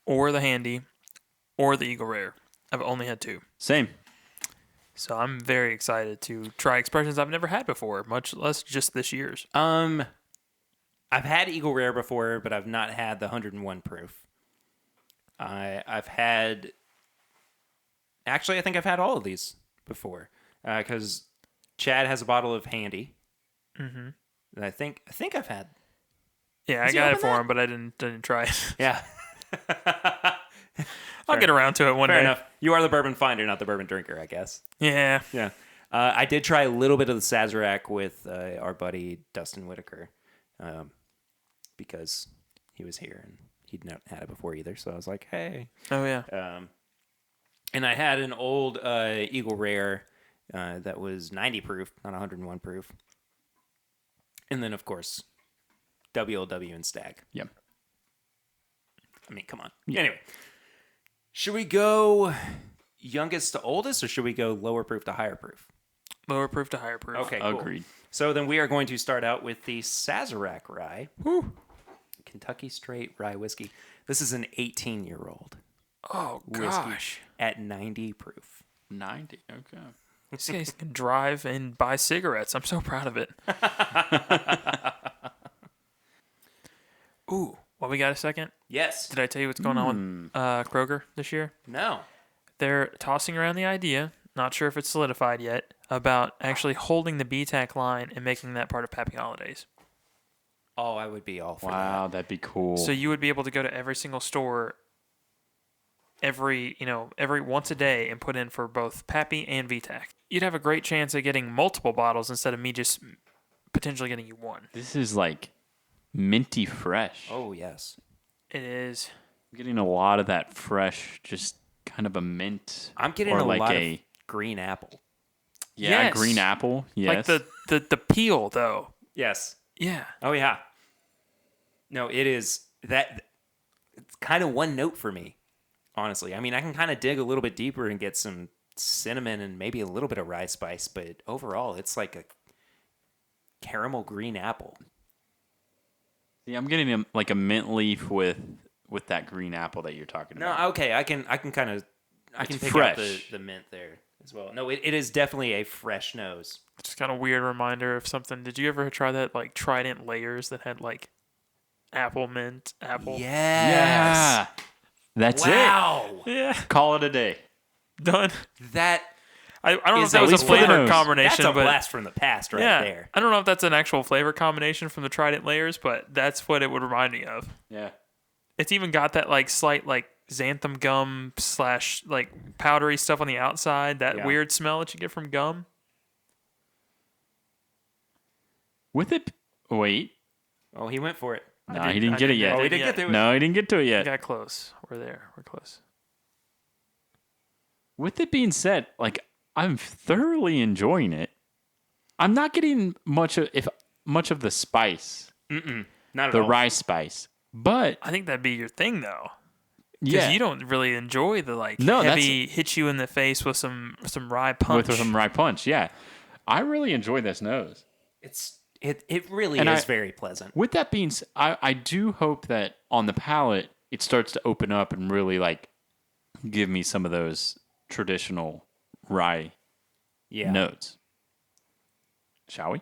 or the Handy or the Eagle Rare. I've only had 2. Same. So I'm very excited to try expressions I've never had before, much less just this year's. I've had Eagle Rare before, but I've not had the 101 proof. I've had... Actually, I think I've had all of these before, because Chad has a bottle of Handy. Mm-hmm. And I think I've had... Yeah, Has I he got it opened for that? him, but I didn't try it. Yeah. I'll get around to it one Fair day. enough. You are the bourbon finder, not the bourbon drinker, I guess. Yeah. Yeah. I did try a little bit of the Sazerac with our buddy Dustin Whitaker, because he was here and he'd not had it before either. So I was like, hey. Oh, yeah. And I had an old Eagle Rare that was 90 proof, not 101 proof. And then, of course, WLW and Stag. Yep. I mean, come on. Yeah. Anyway, should we go youngest to oldest, or should we go lower proof to higher proof? Lower proof to higher proof. Okay, cool. Agreed. So then we are going to start out with the Sazerac Rye. Whew. Kentucky Straight Rye Whiskey. This is an 18-year-old Oh, whiskey gosh. at 90 proof. 90. Okay. This guy can drive and buy cigarettes. I'm so proud of it. Ooh, well, we got a second? Yes. Did I tell you what's going on with Kroger this year? No. They're tossing around the idea, not sure if it's solidified yet, about actually holding the BTAC line and making that part of Pappy Holidays. Oh, I would be all for Wow, that. that'd be cool. So you would be able to go to every single store every once a day and put in for both Pappy and VTAC. You'd have a great chance of getting multiple bottles instead of me just potentially getting you one. This is like minty fresh. Oh, yes. It is. I'm getting a lot of that fresh, just kind of a mint. I'm getting or a like lot a of green apple. Yes. green apple. Yes. Like the peel, though. Yes. Yeah. Oh, yeah. No, it is that. It's kind of one note for me, honestly. I mean, I can kind of dig a little bit deeper and get some cinnamon and maybe a little bit of rye spice, but overall, it's like a caramel green apple. See, I'm getting like a mint leaf with that green apple that you're talking No, about. okay, I can kind of I can It's pick out fresh. the mint there as well. No, it is definitely a fresh nose. Just kind of weird reminder of something. Did you ever try that like Trident layers that had like apple mint, apple? Yes. Yeah. That's Wow. Yeah. it. Call it a day. Done. That I don't know is if that was a least for the flavor nose. combination, that's a but blast from the past right yeah, there. I don't know if that's an actual flavor combination from the Trident layers, but that's what it would remind me of. Yeah. It's even got that like slight like xanthan gum / like powdery stuff on the outside. That Yeah. weird smell that you get from gum. With it. Wait. Oh, he went for it. No, he didn't get it yet. Oh, he didn't get to it. No, he didn't get to it We yet. got close. We're there. We're close. With it being said, like I'm thoroughly enjoying it. I'm not getting much of the spice, Not at the all. rye spice, but I think that'd be your thing though. Because yeah, you don't really enjoy the like No, heavy hit you in the face with some rye punch. with some rye punch. Yeah, I really enjoy this nose. It really And is I- very pleasant. With that being said, I do hope that on the palate it starts to open up and really like give me some of those traditional rye Yeah. notes. Shall we?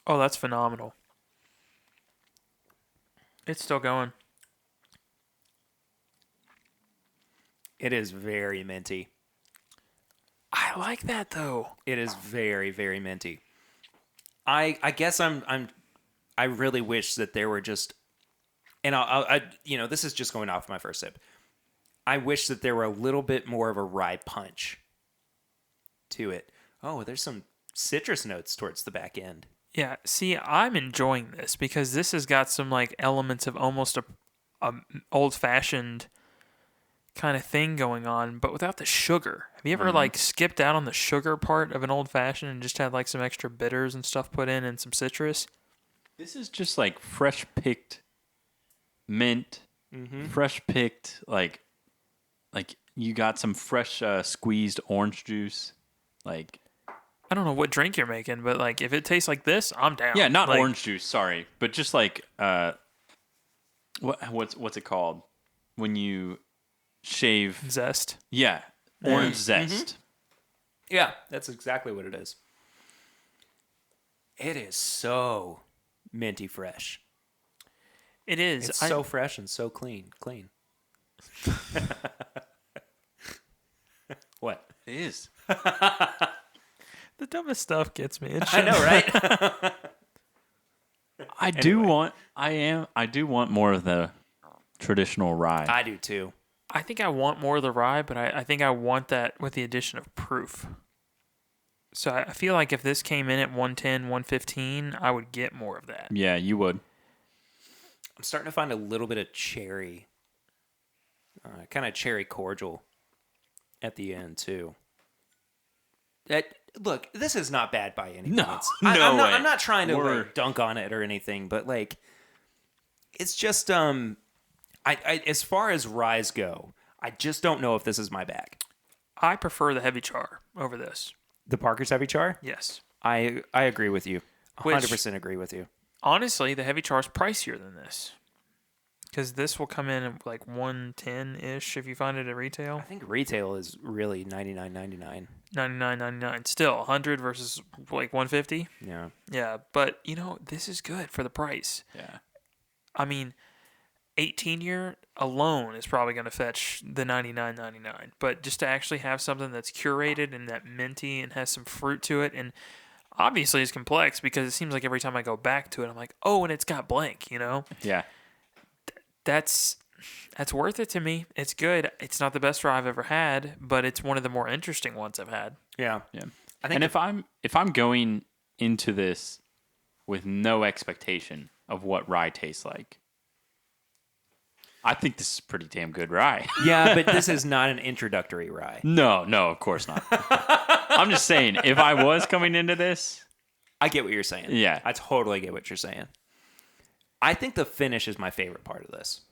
Oh, that's phenomenal. It's still going. It is very minty. I like that though. It is very, very minty. I guess I really wish that there were just, and I this is just going off my first sip. I wish that there were a little bit more of a rye punch to it. Oh, there's some citrus notes towards the back end. Yeah, see, I'm enjoying this because this has got some like elements of almost a old-fashioned kind of thing going on, but without the sugar. Have you ever like skipped out on the sugar part of an old-fashioned and just had like some extra bitters and stuff put in and some citrus? This is just like fresh picked mint, fresh picked like you got some fresh squeezed orange juice, like I don't know what drink you're making, but like if it tastes like this, I'm down. yeah, not Like, orange juice, sorry, but just like what's it called when you shave? zest. Yeah, orange zest. Yeah, that's exactly what it is. It is so minty fresh. It is. It's so fresh and so clean. What? It is. the dumbest stuff gets me. I know, right? I do want more of the traditional rye. I do too. I think I want more of the rye, but I think I want that with the addition of proof. So I feel like if this came in at 110, 115, I would get more of that. Yeah, you would. I'm starting to find a little bit of cherry, kind of cherry cordial at the end too. Look, this is not bad by any No, means. no I'm way. not trying to We're- like, dunk on it or anything, but like, It's just I as far as ryes go, I just don't know if this is my bag. I prefer the heavy char over this. The Parker's Heavy Char? Yes. I agree with you. Which- 100% agree with you. Honestly, the heavy char is pricier than this. Because this will come in at like 110-ish if you find it at retail. I think retail is really $99.99. $99.99. Still 100 versus like 150. Yeah. Yeah, but this is good for the price. Yeah. I mean, 18-year alone is probably going to fetch the $99.99. But just to actually have something that's curated and that minty and has some fruit to it, and obviously it's complex because it seems like every time I go back to it, I'm like, oh, and it's got blank, Yeah. That's worth it to me. It's good. It's not the best rye I've ever had, but it's one of the more interesting ones I've had. Yeah. Yeah. I think And if I'm going into this with no expectation of what rye tastes like, I think this is pretty damn good rye. yeah, but this is not an introductory rye. No, of course not. I'm just saying, if I was coming into this, I get what you're saying. Yeah. I totally get what you're saying. I think the finish is my favorite part of this.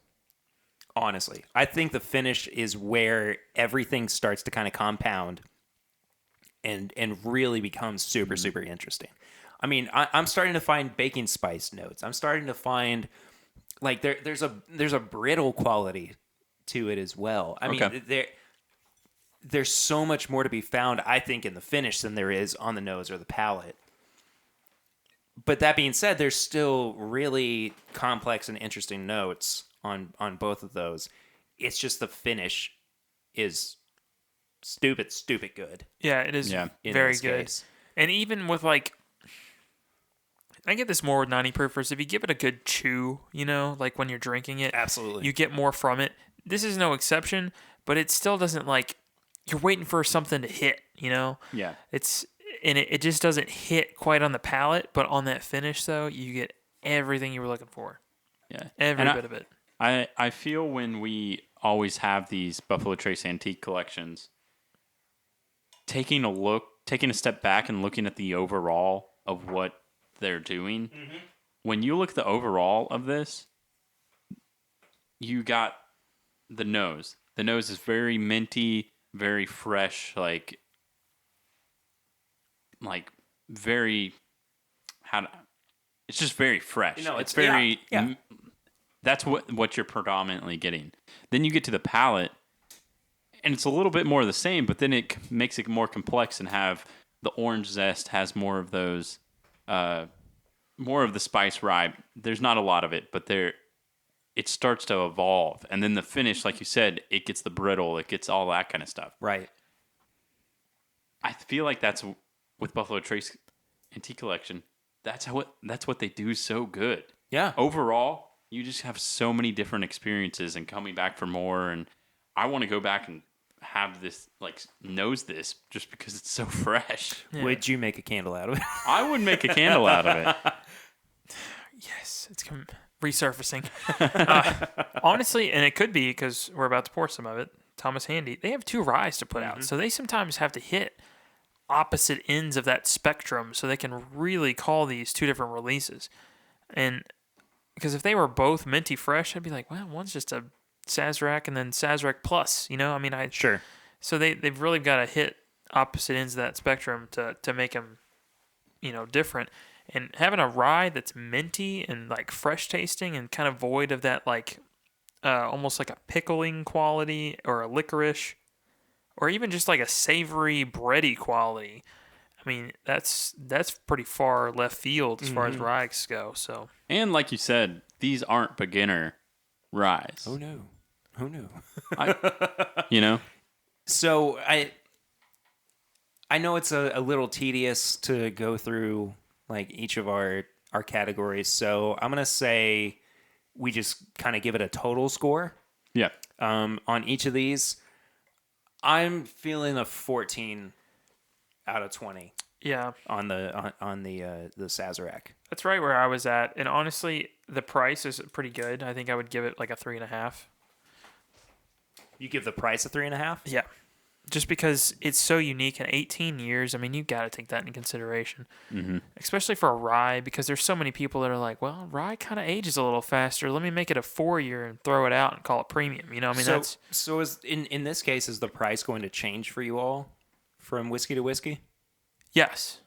Honestly, I think the finish is where everything starts to kind of compound and really becomes super, super interesting. I mean, I'm starting to find baking spice notes. I'm starting to find like there's a brittle quality to it as well. I Okay. mean, there's so much more to be found, I think, in the finish than there is on the nose or the palate. But that being said, there's still really complex and interesting notes on both of those. It's just the finish is stupid good. Yeah, it is Yeah. in very this good. case. And even with I get this more with 90 proofers. If you give it a good chew, like when you're drinking it, Absolutely. you get more from it. This is no exception, but it still doesn't you're waiting for something to hit, yeah. It just doesn't hit quite on the palate, but on that finish though, you get everything you were looking for. Yeah. Every And bit of it. I feel when we always have these Buffalo Trace antique collections, taking a step back and looking at the overall of what they're doing, when you look at the overall of this, you got the nose. The nose is very minty, very fresh, like very it's just very fresh. It's very yeah. That's what you're predominantly getting. Then you get to the palate, and it's a little bit more of the same, but then it makes it more complex and have the orange zest has more of those, more of the spice rye. There's not a lot of it, but it starts to evolve. And then the finish, like you said, it gets the brittle, it gets all that kind of stuff. Right. I feel like that's with Buffalo Trace Antique Collection. That's what they do so good. Yeah. Overall, you just have so many different experiences and coming back for more. And I want to go back and have this, nose this just because it's so fresh. Yeah. Would you make a candle out of it? I would make a candle out of it. Yes, it's resurfacing. Honestly, and it could be because we're about to pour some of it. Thomas Handy, they have 2 ryes to put out, so they sometimes have to hit opposite ends of that spectrum so they can really call these 2 different releases. And because if they were both minty fresh, I'd be like, well, one's just a Sazerac and then Sazerac Plus, Sure. So they've really got to hit opposite ends of that spectrum to make them, different. And having a rye that's minty and fresh tasting and kind of void of that almost like a pickling quality or a licorice or even just like a savory bready quality. I mean, that's pretty far left field as far as ryes go. So, And like you said, these aren't beginner ryes. Oh no. Oh no. So I know it's a little tedious to go through each of our categories. So I'm gonna say we just kind of give it a total score Yeah. on each of these. I'm feeling a 14 out of 20 yeah, on the Sazerac. that's right where I was at. And honestly, the price is pretty good. I think I would give it like a 3.5. You give the price a 3.5? Yeah. just because it's so unique in 18 years. I mean, you got to take that into consideration, especially for a rye, because there's so many people that are like, well, rye kind of ages a little faster. Let me make it a 4-year and throw it out and call it premium. You know, I mean, So is in this case, is the price going to change for you all from whiskey to whiskey? yes.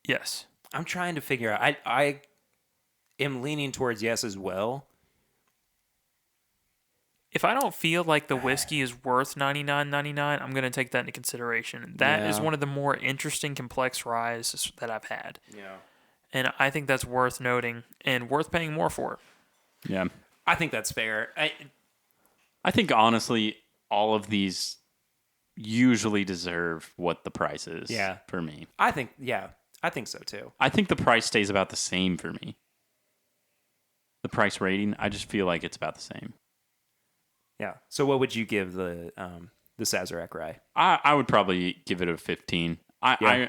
Yes. I'm trying to figure out. I am leaning towards yes as well. If I don't feel like the whiskey is worth $99.99, I'm going to take that into consideration. That is Yeah. one of the more interesting, complex ryes that I've had. Yeah. And I think that's worth noting and worth paying more for. Yeah. I think that's fair. I think honestly, all of these usually deserve what the price is. Yeah. For me, I think so too. I think the price stays about the same for me. The price rating, I just feel like it's about the same. Yeah. So what would you give the Sazerac rye? I would probably give it a 15. Yeah.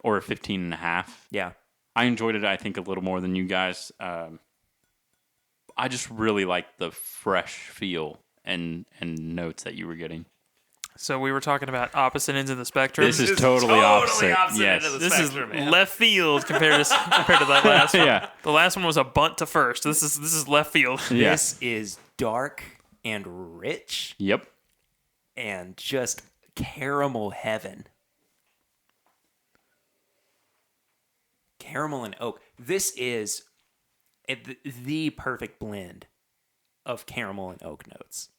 Or a 15 and a half. Yeah. I enjoyed it, I think, a little more than you guys. I just really liked the fresh feel and notes that you were getting. So we were talking about opposite ends of the spectrum. This is totally opposite. Yes. end of the This spectrum, is man. left field compared to that last one. Yeah. The last one was a bunt to first. This is left field. Yeah. This is dark and rich Yep. and just caramel heaven. Caramel and oak. This is the perfect blend of caramel and oak notes.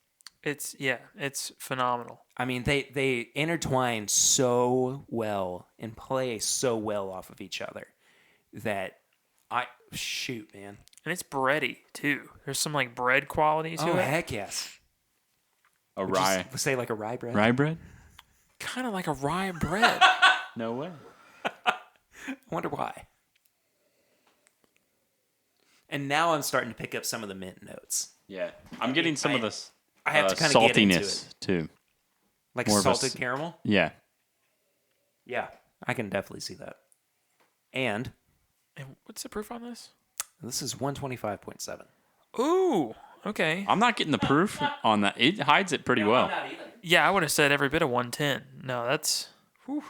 It's phenomenal. I mean, they intertwine so well and play so well off of each other that shoot, man. And it's bready too. There's some like bread quality to Oh, it. heck yes. A rye. Just say like a rye bread. Rye bread? Kind of like a rye bread. No way. I wonder why. And now I'm starting to pick up some of the mint notes. Yeah. I'm getting some of this I have to kind of get into saltiness it. too. Like More of a salted caramel? Yeah. Yeah, I can definitely see that. And And what's the proof on this? this is 125.7. Ooh, okay. I'm not getting the proof on that. It hides it pretty well. Yeah, I would have said every bit of 110. No, that's. Whew.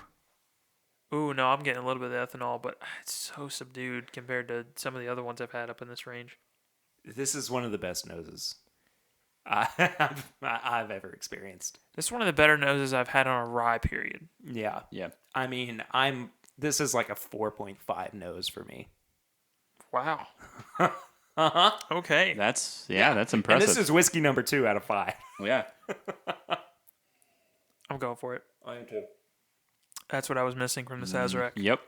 Ooh, no, I'm getting a little bit of ethanol, but it's so subdued compared to some of the other ones I've had up in this range. This is one of the best noses I've ever experienced. This is one of the better noses I've had on a rye period. Yeah. Yeah. I mean, this is like a 4.5 nose for me. Wow. Uh-huh. Okay. That's And impressive. this is whiskey number 2 out of 5. yeah. I'm going for it. I am too. That's what I was missing from the Sazerac. Yep.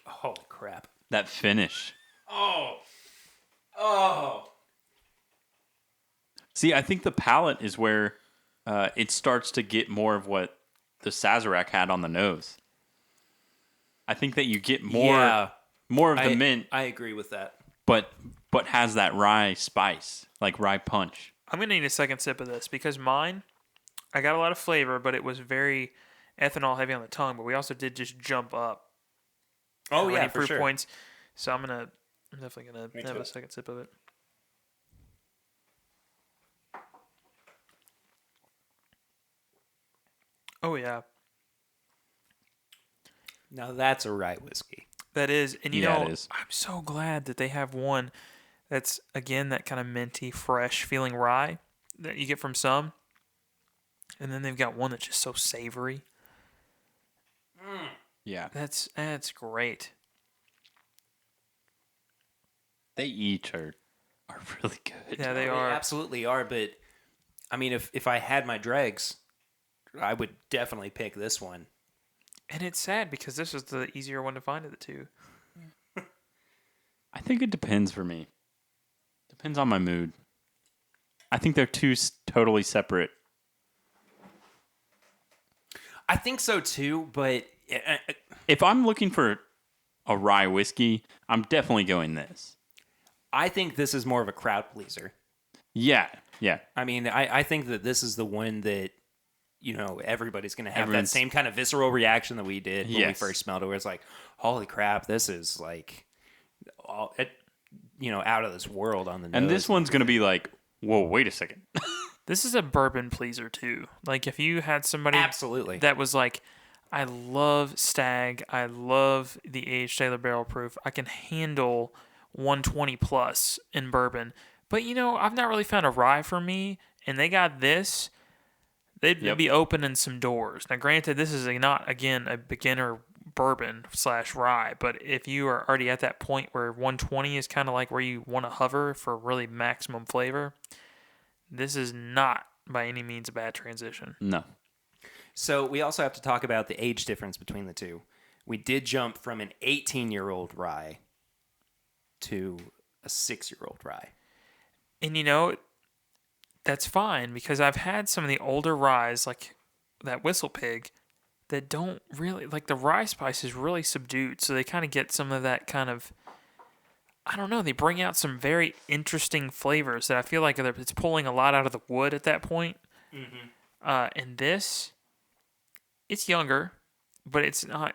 Holy crap. That finish. Oh. See, I think the palate is where it starts to get more of what the Sazerac had on the nose. I think that you get more of the mint, I agree with that. but has that rye spice, like rye punch. I'm going to need a second sip of this because mine, I got a lot of flavor, but it was very ethanol heavy on the tongue, but we also did just jump up. Oh, how yeah, many for proof sure. points. So I'm definitely going Me to have too. a second sip of it. Oh, yeah. Now that's a rye whiskey. That is. And you Yeah, know, it is. I'm so glad that they have one that's, again, that kind of minty, fresh feeling rye that you get from some. And then they've got one that's just so savory. Yeah. That's great. They each are really good. Yeah, they They are. absolutely are, but I mean, if I had my dregs, I would definitely pick this one. And it's sad because this is the easier one to find of the two. I think it depends for me. Depends on my mood. I think they're two totally separate. I think so too, but If I'm looking for a rye whiskey, I'm definitely going this. I think this is more of a crowd pleaser. Yeah. Yeah. I mean, I think that this is the one that, you know, everybody's going to have that Everyone's- same kind of visceral reaction that we did when we Yes. first smelled it, where it's like, holy crap, this is like, out of this world on the nose. And this one's going to be like, whoa, wait a second. This is a bourbon pleaser too. Like if you had somebody Absolutely. that was like, I love Stag, I love the aged Taylor Barrel Proof. I can handle 120 plus in bourbon. But I've not really found a rye for me, and they got this. They'd Yep. be opening some doors. Now, granted, this is not again a beginner bourbon / rye, but if you are already at that point where 120 is kind of like where you want to hover for really maximum flavor, this is not by any means a bad transition. No. So we also have to talk about the age difference between the two. We did jump from an 18-year-old rye to a 6-year-old rye. And that's fine because I've had some of the older ryes like that Whistle Pig that don't really, like the rye spice is really subdued. So they kind of get some of that kind of, I don't know, they bring out some very interesting flavors that I feel like it's pulling a lot out of the wood at that point. Mm-hmm. And this, it's younger, but it's not,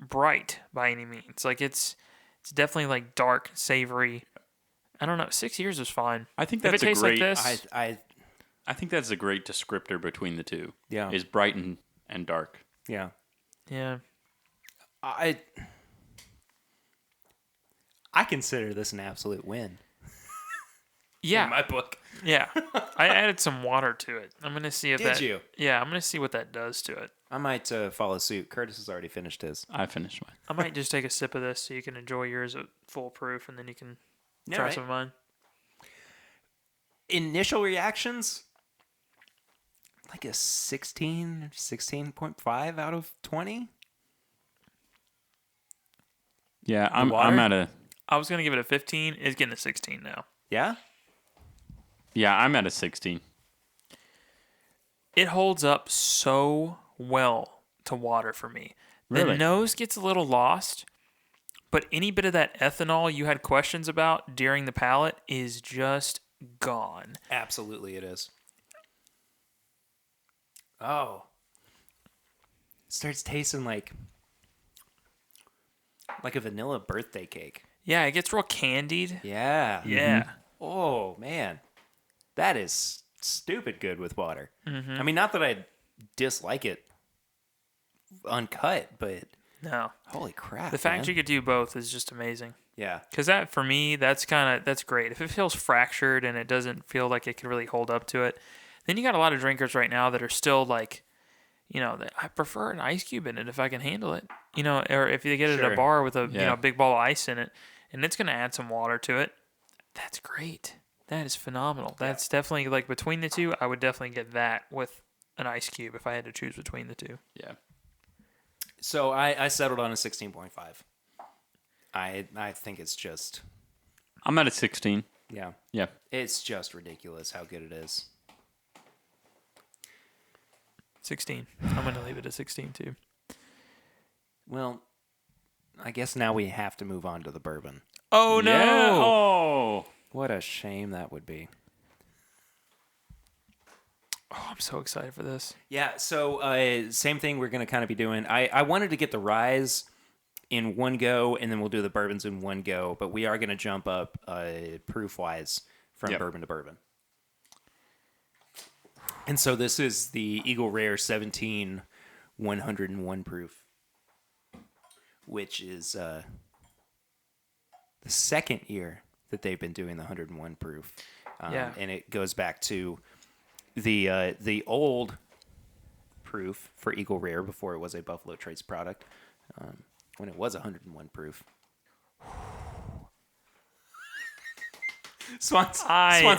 bright by any means. Like it's definitely like dark, savory. I don't know. 6 years is fine. I think If that's it a tastes great. like this, I think that's a great descriptor between the two. Yeah. Is bright and dark. Yeah. yeah. I consider this an absolute win. Yeah. In my book. Yeah. I added some water to it. I'm going to see if Did that. you? Yeah, I'm going to see what that does to it. I might follow suit. Curtis has already finished his. I finished mine. I might just take a sip of this so you can enjoy yours at full proof, and then you can try right. some of mine. Initial reactions, like a 16.5 out of 20. Yeah, water? I'm at a. I was going to give it a 15. It's getting a 16 now. Yeah? Yeah, I'm at a 16. It holds up so well to water for me. The Really? nose gets a little lost, but any bit of that ethanol you had questions about during the palate is just gone. Absolutely it is. Oh. It starts tasting like a vanilla birthday cake. Yeah, it gets real candied. Yeah. Yeah. Oh, man. That is stupid good with water. I mean, not that I dislike it uncut, but No. holy crap. The fact man. you could do both is just amazing. Yeah. Because that, for me, that's great. If it feels fractured and it doesn't feel like it can really hold up to it, then you got a lot of drinkers right now that are still like, I prefer an ice cube in it if I can handle it. Or if you get it at Sure. a bar with a Yeah. big ball of ice in it, and it's going to add some water to it. That's great. That is phenomenal. That's definitely like between the two. I would definitely get that with an ice cube if I had to choose between the two. Yeah. So I settled on a 16.5. I think it's just, I'm at a 16. yeah. Yeah. It's just ridiculous how good it is. 16. I'm going to leave it at 16 too. Well, I guess now we have to move on to the bourbon. Oh no! Yeah. Oh. What a shame that would be. Oh, I'm so excited for this. Yeah, so same thing we're going to kind of be doing. I wanted to get the ryes in one go, and then we'll do the bourbons in one go, but we are going to jump up proof-wise from Yep. bourbon to bourbon. And so this is the Eagle Rare 17 101 proof, which is the second year that they've been doing the 101 proof. Yeah. And it goes back to the old proof for Eagle Rare before it was a Buffalo Trace product, when it was 101 proof. Swan's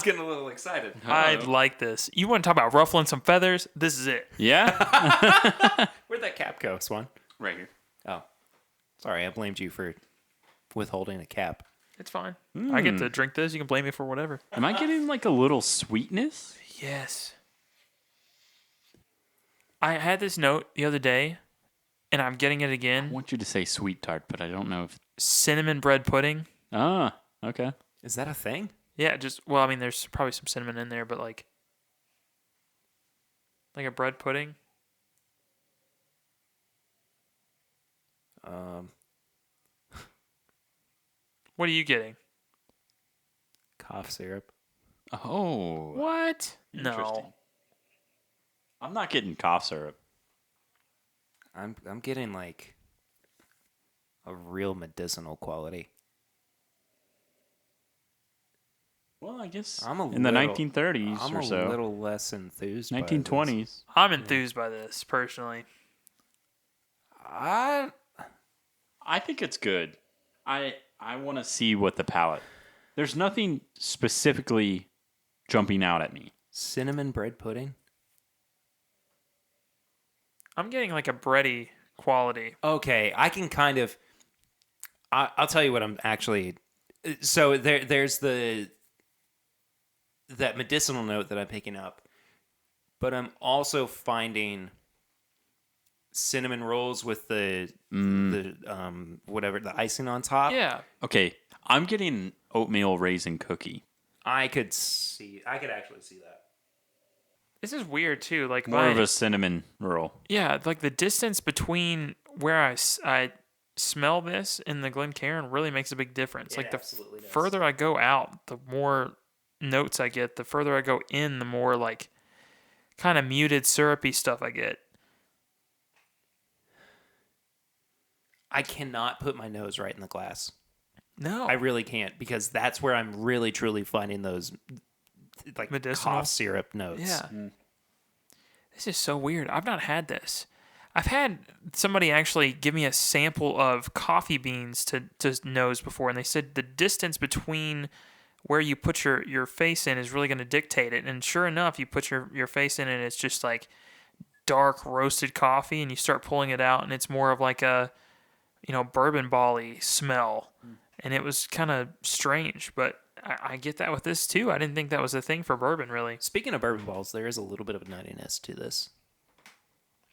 getting a little excited. I like this. You want to talk about ruffling some feathers? This is it. Yeah. Where'd that cap go, Swan? Right here. Oh, sorry, I blamed you for withholding a cap. It's fine. I get to drink this. You can blame me for whatever. Am I getting like a little sweetness? Yes. I had this note the other day, and I'm getting it I again. want you to say sweet tart, but I don't know if. Cinnamon bread pudding. Ah, okay. Is that a thing? Yeah, I mean, there's probably some cinnamon in there, but like a bread pudding. What are you getting? Cough syrup. Oh, What? interesting. No. I'm not getting cough syrup. I'm getting like a real medicinal quality. Well, I guess I'm a in the little- 1930s I'm or a so, little less enthused by this. 1920s. I'm enthused by this personally. I I think it's good. I want to see what the palate. There's nothing specifically jumping out at me. cinnamon bread pudding. I'm getting like a bready quality. Okay, I can kind of. I'll tell you what I'm actually. So there's that medicinal note that I'm picking up, but I'm also finding cinnamon rolls with the whatever the icing on top. Yeah. Okay, I'm getting oatmeal raisin cookie. I could actually see that. This is weird too. Like More of a cinnamon roll. yeah, like the distance between where I smell this and the Glencairn really makes a big difference. It Like the absolutely does. further I go out, the more notes I get. The further I go in, the more like kind of muted syrupy stuff I get. I cannot put my nose right in the glass. No. I really can't because that's where I'm really truly finding those like Medicinal? cough syrup notes. Yeah. This is so weird. I've not had this. I've had somebody actually give me a sample of coffee beans to nose before, and they said the distance between where you put your face in is really going to dictate it. And sure enough, you put your face in, and it's just like dark roasted coffee, and you start pulling it out, and it's more of like a bourbon ball-y smell. And it was kind of strange, but I get that with this too. I didn't think that was a thing for bourbon, really. Speaking of bourbon balls, there is a little bit of a nuttiness to this.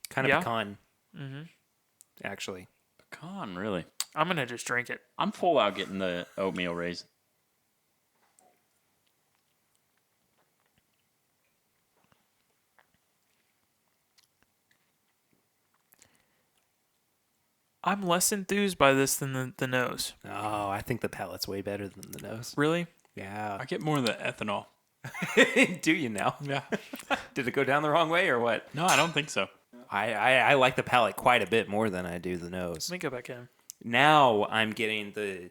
Kind of Yeah? pecan. Mm-hmm. Actually. Pecan, really. I'm going to just drink it. I'm full out getting the oatmeal raisin. I'm less enthused by this than the nose. Oh, I think the palate's way better than the nose. Really? Yeah. I get more of the ethanol. Do you now? Yeah. Did it go down the wrong way or what? No, I don't think so. I like the palate quite a bit more than I do the nose. Let me go back in. Now I'm getting the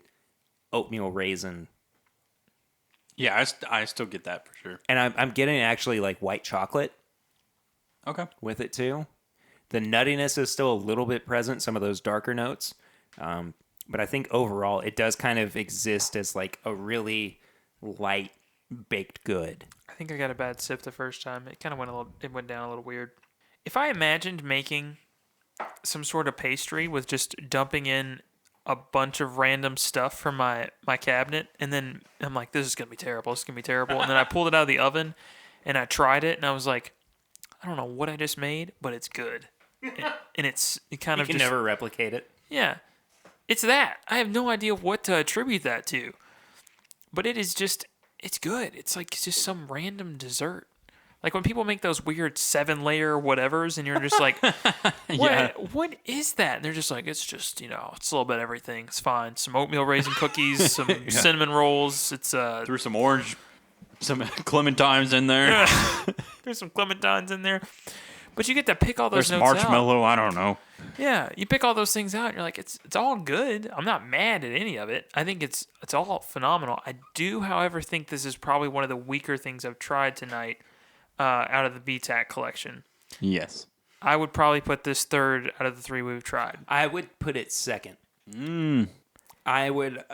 oatmeal raisin, Yeah, I still get that for sure. and I'm getting actually like white chocolate Okay. with it too. The nuttiness is still a little bit present, some of those darker notes, but I think overall it does kind of exist as like a really light baked good. I think I got a bad sip the first time. It kind of went down a little weird. If I imagined making some sort of pastry with just dumping in a bunch of random stuff from my cabinet, and then I'm like, this is going to be terrible. This is going to be terrible. And then I pulled it out of the oven and I tried it and I was like, I don't know what I just made, but it's good. And it kind You of can just, never replicate it. yeah, it's that. I have no idea what to attribute that to, but it is just, it's good. It's like just some random dessert. Like when people make those weird 7-layer whatevers, and you're just like, what is that? And they're just like, it's just, it's a little bit of everything. It's fine. Some oatmeal raisin cookies, some cinnamon rolls. It's Threw some clementines in there. there's some clementines in there, but you get to pick all those There's notes out. marshmallow. I don't know. Yeah, you pick all those things out, and you're like, it's all good. I'm not mad at any of it. I think it's all phenomenal. I do, however, think this is probably one of the weaker things I've tried tonight out of the BTAC collection. Yes. I would probably put this third out of the 3 we've tried. I would put it second. I would,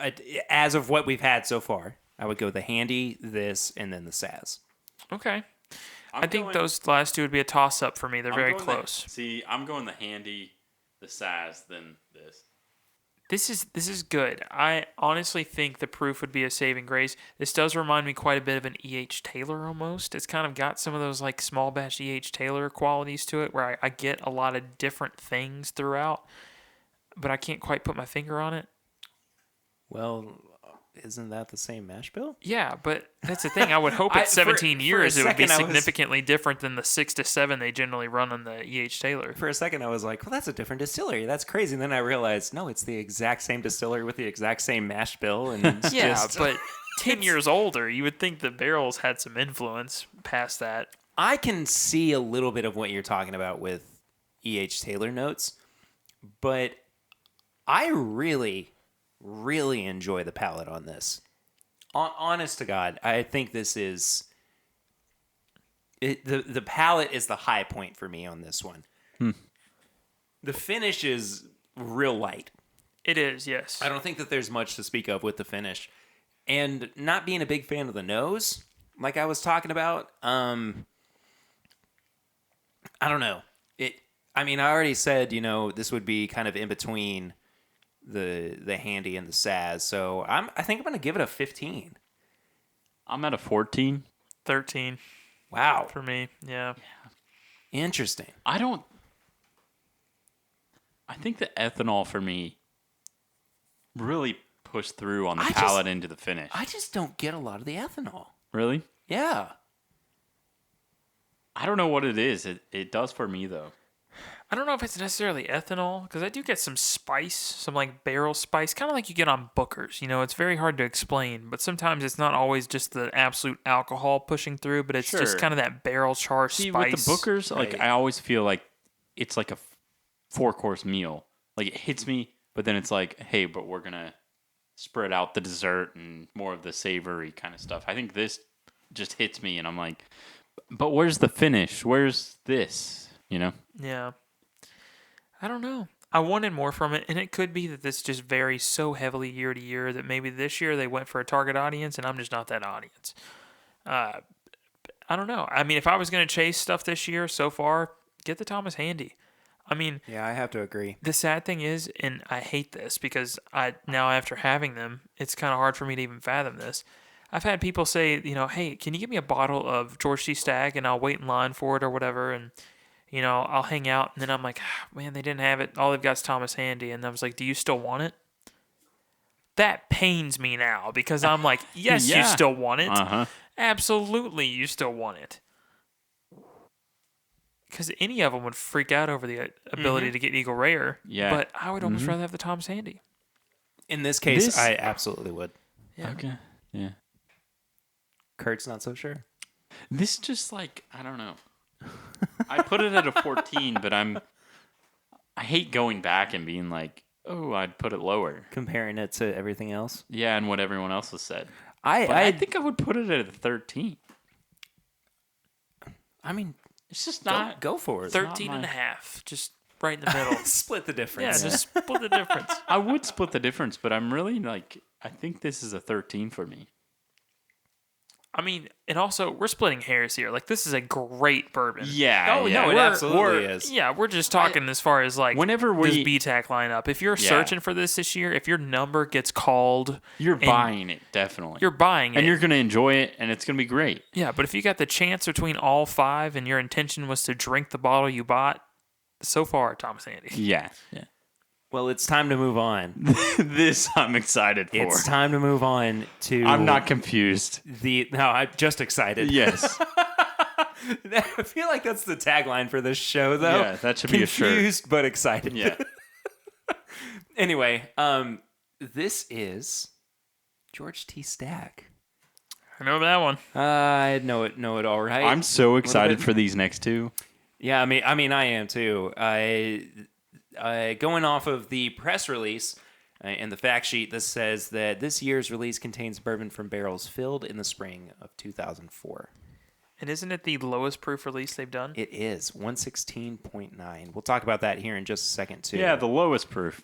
as of what we've had so far, I would go the Handy, this, and then the Saz. Okay. I think those last two would be a toss-up for me. They're very close. I'm going the Handy, the Saz, then this. This is good. I honestly think the proof would be a saving grace. This does remind me quite a bit of an E.H. Taylor almost. It's kind of got some of those like small batch E.H. Taylor qualities to it where I get a lot of different things throughout, but I can't quite put my finger on it. Well, isn't that the same mash bill? Yeah, but that's the thing. I would hope I- at 17 for a years it would be second I was- significantly different than the 6 to 7 they generally run on the E.H. Taylor. For a second, I was like, well, that's a different distillery. That's crazy. And then I realized, no, it's the exact same distillery with the exact same mash bill. And it's Yeah, just... but 10 years older, you would think the barrels had some influence past that. I can see a little bit of what you're talking about with E.H. Taylor notes, but I really, really enjoy the palate on this. Honest to God, I think this is... The palate is the high point for me on this one. The finish is real light. It is, yes. I don't think that there's much to speak of with the finish. And not being a big fan of the nose, like I was talking about, I don't know. I already said, this would be kind of in between the Handy and the Saz. So I think I'm going to give it a 15. I'm at a 14. 13 Wow. for me, yeah. Interesting. I think the ethanol for me really pushed through on the palate into the finish. I just don't get a lot of the ethanol. Really? Yeah. I don't know what it is. It does for me, though. I don't know if it's necessarily ethanol, because I do get some spice, some like barrel spice, kind of like you get on Booker's. It's very hard to explain, but sometimes it's not always just the absolute alcohol pushing through, but it's just Sure. kind of that barrel char See, spice. with the Bookers, Right. like I always feel like it's like a 4-course meal. Like it hits me, but then it's like, hey, but we're gonna spread out the dessert and more of the savory kind of stuff. I think this just hits me, and I'm like, but where's the finish? Where's this? Yeah. I don't know. I wanted more from it, and it could be that this just varies so heavily year to year that maybe this year they went for a target audience, and I'm just not that audience. I don't know. If I was going to chase stuff this year so far, get the Thomas Handy. Yeah, I have to agree. The sad thing is, and I hate this because now after having them, it's kind of hard for me to even fathom this. I've had people say, hey, can you give me a bottle of George T. Stagg, and I'll wait in line for it or whatever, and I'll hang out, and then I'm like, man, they didn't have it. All they've got is Thomas Handy. And I was like, do you still want it? That pains me now because I'm like, yes, you Yeah. still want it. Uh-huh. Absolutely, you still want it. Because any of them would freak out over the ability to get Eagle Rare. Yeah. But I would almost rather have the Thomas Handy. In this case, This- I absolutely would. Yeah. Okay. Yeah. Kurt's not so sure. This just like, I don't know. I put it at a 14, but I hate going back and being like, oh, I'd put it lower. Comparing it to everything else. Yeah, and what everyone else has said. I But I think I would put it at a 13. It's just not. go for it. 13 and a half. Just right in the middle. Split the Yeah, difference. just split the difference. I would split the difference, but I'm really like, I think this is a 13 for me. And also, we're splitting hairs here. Like, this is a great bourbon. Yeah. Oh, yeah. no, it We're- absolutely is. Yeah, we're just talking as far as, like, Whenever this we- BTAC lineup. If you're Yeah. searching for this year, if your number gets called, You're and buying it, definitely. you're buying it. and you're going to enjoy it, and it's going to be great. Yeah, but if you got the chance between all 5 and your intention was to drink the bottle you bought, so far, Thomas Handy. Yeah. Yeah. Well, it's time to move on. This I'm excited for. It's time to move on to. I'm not confused. No, I'm just excited. Yes. I feel like that's the tagline for this show, though. Yeah, that should be a shirt. Confused but excited. Yeah. Anyway, this is George T. Stagg. I know that one. I know it all right. I'm so excited bit. for these next two. Yeah, I am too. Going off of the press release and the fact sheet, this says that this year's release contains bourbon from barrels filled in the spring of 2004. And isn't it the lowest proof release they've done? It is 116.9. We'll talk about that here in just a second too. Yeah, the lowest proof.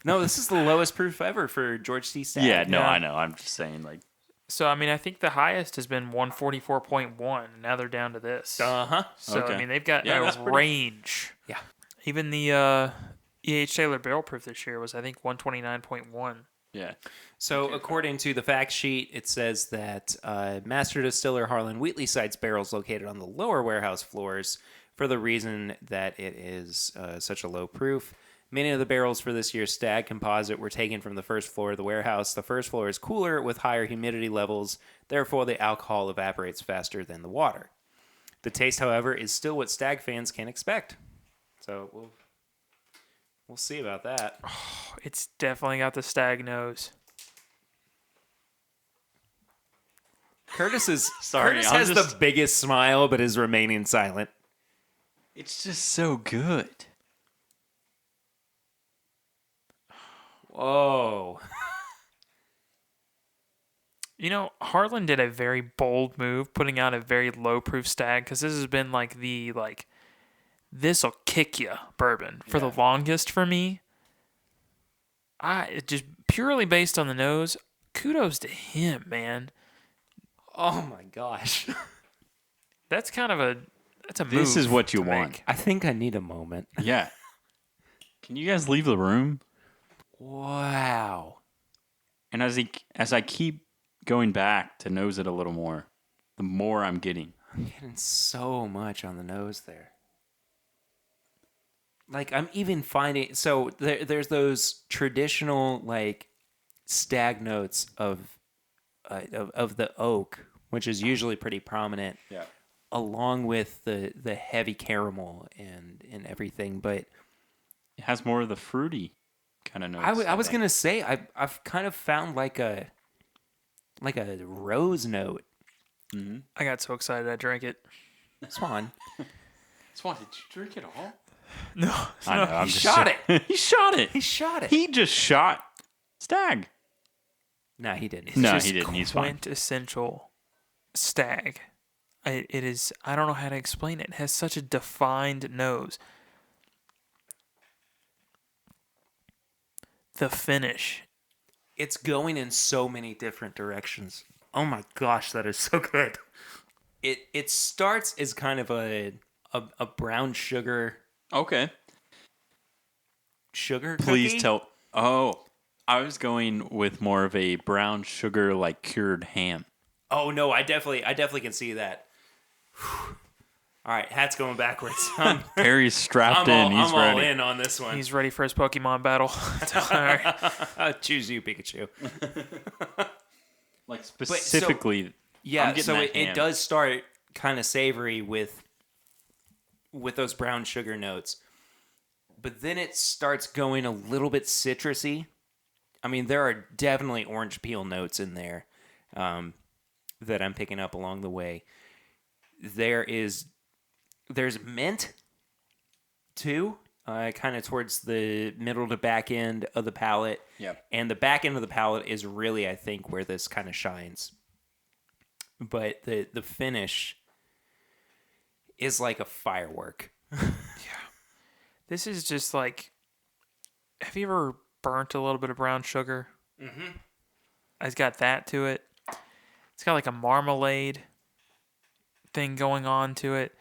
No, this is the lowest proof ever for George T. Stagg. Yeah, no, Yeah. I know. I'm just saying, like, So, I think the highest has been 144.1. Now they're down to this. Uh-huh. So, Okay. they've got Yeah, that's a pretty- range. Yeah. Even the E.H. Taylor barrel proof this year was, I think, 129.1. yeah. So, according to the fact sheet, it says that master distiller Harlan Wheatley cites barrels located on the lower warehouse floors for the reason that it is such a low proof. Many of the barrels for this year's Stag composite were taken from the first floor of the warehouse. The first floor is cooler with higher humidity levels, therefore the alcohol evaporates faster than the water. The taste, however, is still what Stag fans can expect. So we'll see about that. It's definitely got the Stag nose. Curtis has I'm just- the biggest smile, but is remaining silent. It's just so good. Whoa. You know, Heartland did a very bold move, putting out a very low proof Stag, because this has been like this'll kick you bourbon for the longest for me. It just purely based on the nose. Kudos to him, man. Oh my gosh. That's kind of a move. This is what you to want. make. I think I need a moment. Yeah. Can you guys leave the room? Wow. And as I keep going back to nose it a little more, the more I'm getting. I'm getting so much on the nose there. Like, I'm even finding... So, there's those traditional, like, Stag notes of the oak, which is usually pretty prominent, along with the heavy caramel and everything. But It has more of the fruity kind of notes. I was going to say, I've kind of found, like a rose note. Mm-hmm. I got so excited I drank it. Swan. Swan, did you drink it all? No, I know. I'm He just shot saying. He shot it. He shot it. He just shot Stag. No, he didn't. It's No, just he didn't. He's fine. quintessential Stag. It is. I don't know how to explain it. It has such a defined nose. The finish. It's going in so many different directions. Oh my gosh, that is so good. It starts as kind of a brown sugar Okay. cookie. Please tell. Oh, I was going with more of a brown sugar like cured ham. Oh no, I definitely can see that. Whew. All right, hat's going backwards. I'm Harry's strapped in. He's all ready. in on this one. He's ready for his Pokemon battle. All right. Choose you, Pikachu. Like specifically. Yeah, I'm getting so that it ham. does start kind of savory with those brown sugar notes. But then it starts going a little bit citrusy. I mean, there are definitely orange peel notes in there that I'm picking up along the way. There's mint, too, kind of towards the middle to back end of the palate. Yep. And the back end of the palate is really, I think, where this kind of shines. But the finish is like a firework. This is just like. Have you ever burnt a little bit of brown sugar? Mm-hmm. It's got that to it. It's got like a marmalade thing going on to it,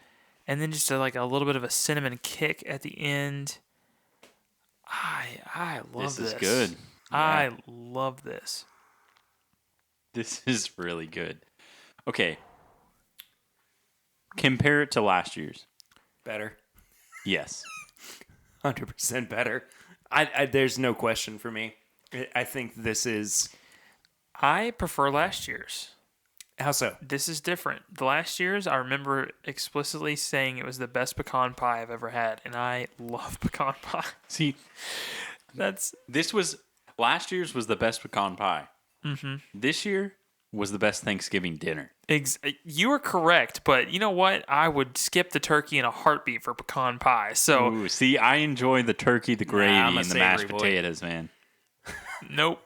and then just like a little bit of a cinnamon kick at the end. I love this. This is good. I love this. This is really good. Okay. Compare it to last year's. Better. Yes. 100% better. I there's no question for me. I think this is... I prefer last year's. How so? This is different. The last year's, I remember explicitly saying it was the best pecan pie I've ever had, and I love pecan pie. See, last year's was the best pecan pie. Mm-hmm. This year was the best Thanksgiving dinner. You are correct, but you know what? I would skip the turkey in a heartbeat for pecan pie. So, Ooh, see, I enjoy the turkey, the gravy, I'm a and the mashed savory boy. potatoes, man. nope.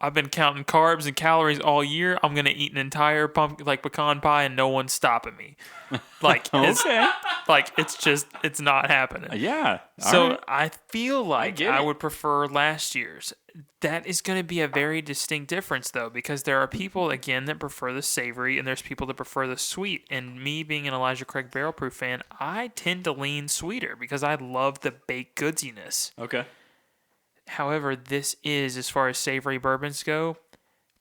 I've been counting carbs and calories all year. I'm gonna eat an entire pecan pie, and no one's stopping me. Okay. It's not happening. Yeah. So all right. I feel like get I it. would prefer last year's. That is going to be a very distinct difference, though, because there are people, again, that prefer the savory, and there's people that prefer the sweet. And me being an Elijah Craig Barrel Proof fan, I tend to lean sweeter because I love the baked goodsiness. Okay. However, this is, as far as savory bourbons go,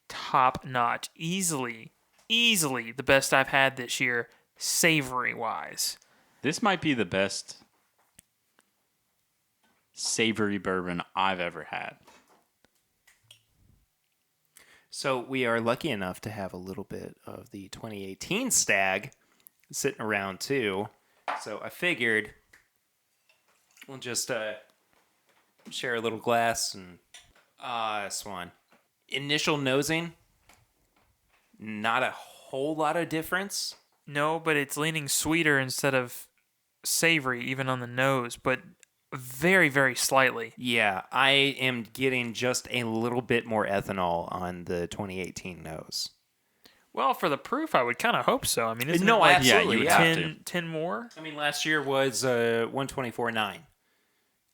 top notch. Easily the best I've had this year, savory wise. This might be the best savory bourbon I've ever had. So we are lucky enough to have a little bit of the 2018 Stag sitting around too. So I figured we'll just share a little glass and Swan. Initial nosing, not a whole lot of difference. No, but it's leaning sweeter instead of savory, even on the nose, but very, very slightly. Yeah, I am getting just a little bit more ethanol on the 2018 nose. Well, for the proof, I would kind of hope so. I mean, isn't No, it like absolutely, you would yeah. have to. 10 more? I mean, last year was 124.9.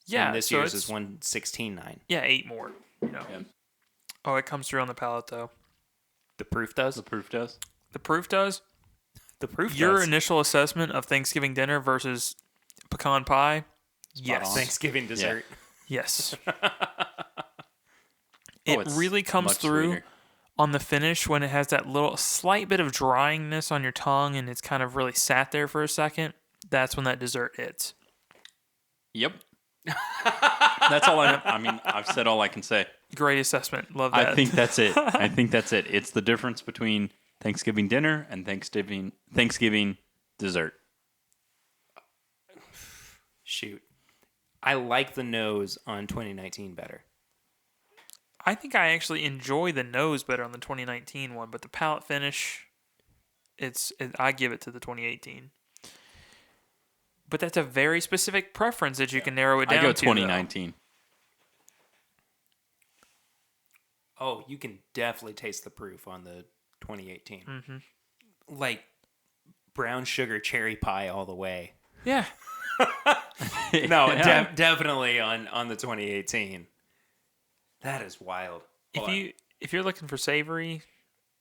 Yeah, And this so year's it's- is 116.9. Yeah, 8 more. You know. Yeah. Oh, it comes through on the palate, though. The proof does? The proof does. The proof does? The proof Your does. initial assessment of Thanksgiving dinner versus pecan pie? Yes. on. Thanksgiving dessert. Yes. Oh, It it's really comes much through sweeter. on the finish when it has that little slight bit of dryingness on your tongue and it's kind of really sat there for a second. That's when that dessert hits. Yep. That's all I mean, I've said all I can say. Great assessment. Love that. I think that's it. I think that's it. It's the difference between Thanksgiving dinner and Thanksgiving dessert. Shoot. I like the nose on 2019 better. I think I actually enjoy the nose better on the 2019 one, but the palate finish, I give it to the 2018. But that's a very specific preference that you can narrow it down I go to. 2019. Oh, you can definitely taste the proof on the 2018. Mm-hmm. Like brown sugar cherry pie all the way. Yeah. No, Yeah. definitely on the 2018. That is wild. If you're looking for savory,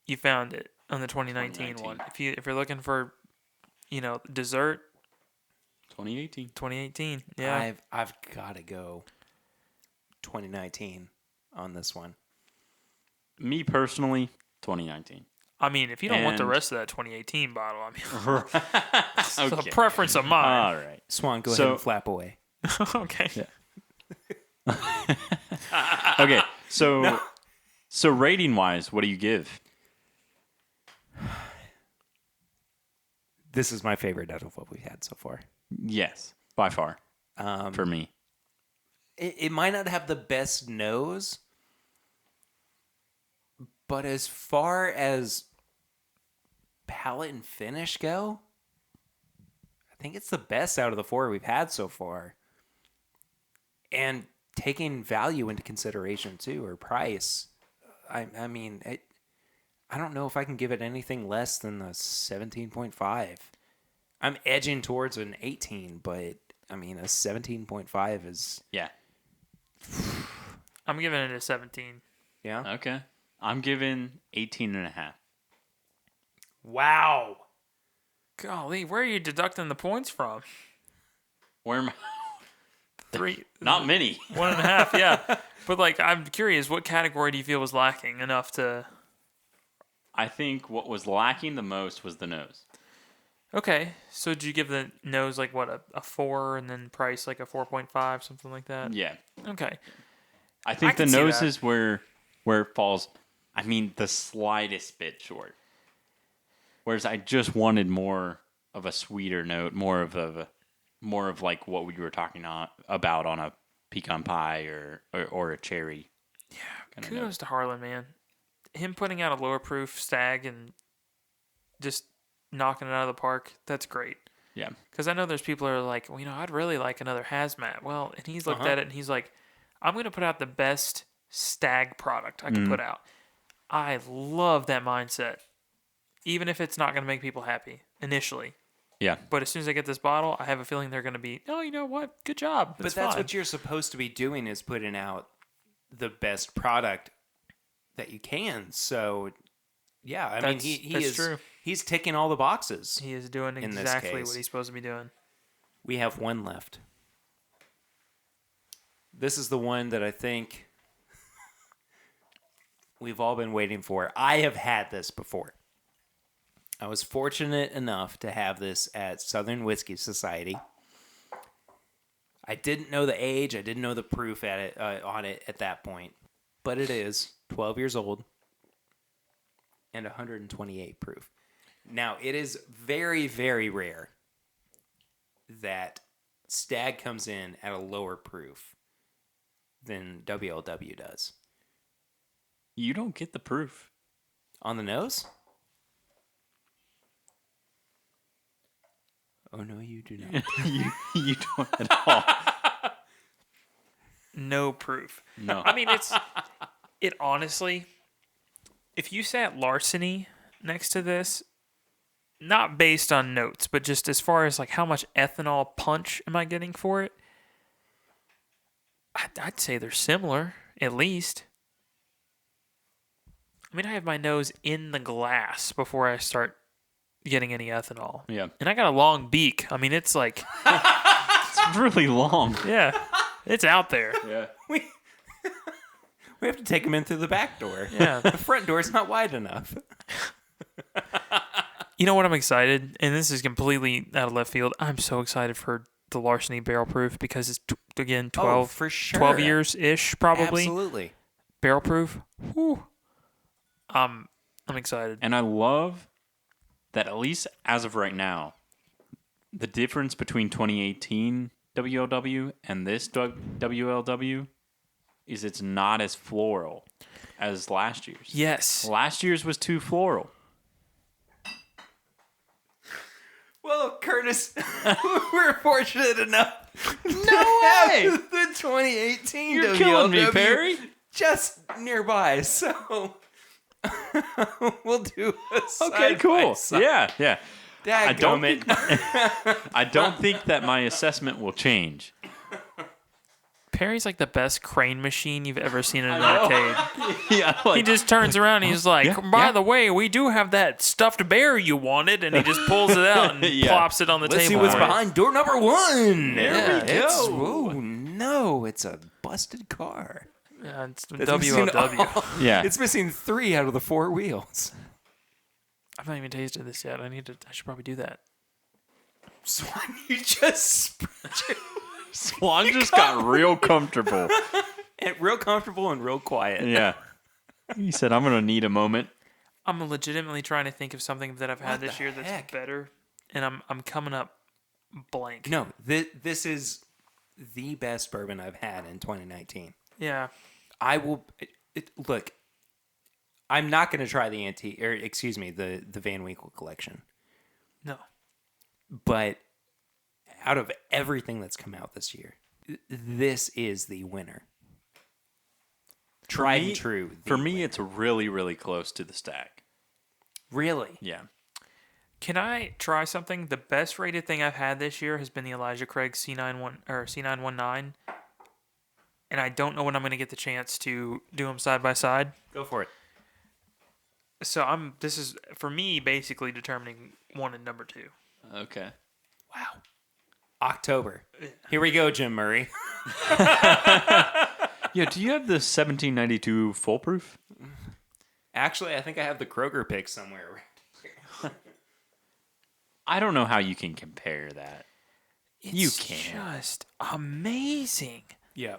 you found it on the 2019 one. 2019. If you're looking for, dessert, 2018. 2018. Yeah. I've got to go 2019 on this one. Me personally, 2019. I mean, if you don't want the And- rest of that 2018 bottle, I mean, it's a Okay. preference of mine. All right. Swan, go So- ahead and flap away. Okay. Okay. So rating wise, what do you give? This is my favorite out of what we've had so far. Yes, by far for me. It might not have the best nose, but as far as palate and finish go, I think it's the best out of the four we've had so far. And taking value into consideration too, or price, I mean, I don't know if I can give it anything less than a 17.5. I'm edging towards an 18, but I mean, a 17.5 is, Yeah. I'm giving it a 17. yeah. Okay. I'm giving 18 and a half. Wow. Golly, where are you deducting the points from? Where am I? 3, Not many. 1.5, yeah. But I'm curious, what category do you feel was lacking enough to? I think what was lacking the most was the nose. Okay, so did you give the nose a 4, and then price like a 4.5, something like that? Yeah. Okay. I think the can see nose that. is where it falls, I mean, the slightest bit short. Whereas I just wanted more of a sweeter note, more of like what we were talking about on a pecan pie or a cherry. Yeah. Kudos to Harlan, man. Him putting out a lower proof stag and just knocking it out of the park, that's great. Yeah. Because I know there's people that are like, well, I'd really like another hazmat. Well, and he's looked at it and he's like, I'm going to put out the best stag product I can put out. I love that mindset. Even if it's not going to make people happy initially. Yeah. But as soon as I get this bottle, I have a feeling they're going to be, oh, you know what? Good job. But that's what you're supposed to be doing, is putting out the best product that you can. So, yeah, I mean, he that's is true. He's ticking all the boxes. He is doing in this exactly case. what he's supposed to be doing. We have one left. This is the one that I think we've all been waiting for. I have had this before. I was fortunate enough to have this at Southern Whiskey Society. I didn't know the age. I didn't know the proof on it at that point. But it is 12 years old and 128 proof. Now, it is very, very rare that Stag comes in at a lower proof than WLW does. You don't get the proof. On the nose? Oh, no, you do not. you don't at all. No proof. No. I mean, it honestly, if you sat Larceny next to this, not based on notes, but just as far as like how much ethanol punch am I getting for it, I'd say they're similar, at least. I mean, I have my nose in the glass before I start getting any ethanol. Yeah. And I got a long beak. I mean, it's like, It's really long. yeah, it's out there. Yeah. We have to take him in through the back door. Yeah. The front door is not wide enough. You know what? I'm excited, and this is completely out of left field. I'm so excited for the Larceny barrel proof because it's again 12, for sure. 12 years ish probably Absolutely. barrel proof. Whew. I'm excited. And I love that, at least as of right now, the difference between 2018 WLW and this WLW is it's not as floral as last year's. Yes. Last year's was too floral. Well, Curtis, we're fortunate enough to way! have the 2018 You're WLW killing me, Perry. just nearby. So we'll do a Okay, cool. side-by-side. Yeah. I don't Dadgummit. I don't think that my assessment will change. Perry's like the best crane machine you've ever seen in an arcade. Yeah, He just turns around and he's like, Yeah, by yeah. the way, we do have that stuffed bear you wanted. And he just pulls it out and Yeah. plops it on the Let's see table. what's for you. behind door number 1. There we It's, go. oh, no, it's a busted car. Yeah, it's It's missing WLW. all- Yeah. It's missing 3 out of the 4 wheels. I've not even tasted this yet. I should probably do that. Swan, you just spread your Swan just got real comfortable. and real comfortable and real quiet. Yeah. He said, I'm going to need a moment. I'm legitimately trying to think of something that I've had What this the year that's heck? better, and I'm coming up blank. No, this is the best bourbon I've had in 2019. Yeah. I will look. I'm not going to try the the Van Winkle collection, No. but out of everything that's come out this year, this is the winner. Tried and true. For me, it's really, really close to the stack. Really? Yeah. Can I try something? The best rated thing I've had this year has been the Elijah Craig C919, and I don't know when I'm going to get the chance to do them side by side. Go for it. So this is for me basically determining 1 and number 2. Okay. Wow. October. Here we go, Jim Murray. Yeah, do you have the 1792 full proof? Actually, I think I have the Kroger pick somewhere. I don't know how you can compare that. You It's can't. just amazing. Yeah.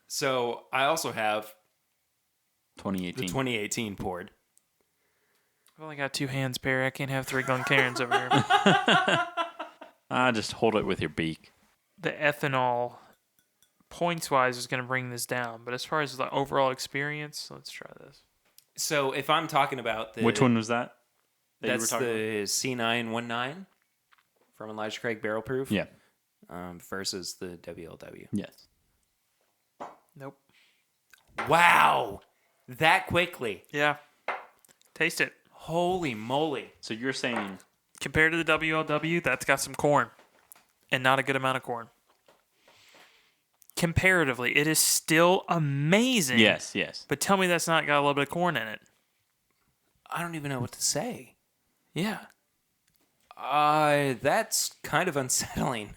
So I also have the 2018. 2018 poured. I've only got 2 hands, Perry. I can't have 3 Glencairns over here. Just hold it with your beak. The ethanol, points-wise, is going to bring this down. But as far as the overall experience, let's try this. So if I'm talking about the Which one was that? You were that's talking the C919 from Elijah Craig Barrel Proof. about? Versus the WLW. Yes. Nope. Wow. That quickly. Yeah. Taste it. Holy moly. So you're saying Compared to the WLW, that's got some corn. And not a good amount of corn. Comparatively, it is still amazing. yes. But tell me that's not got a little bit of corn in it. I don't even know what to say. Yeah. That's kind of unsettling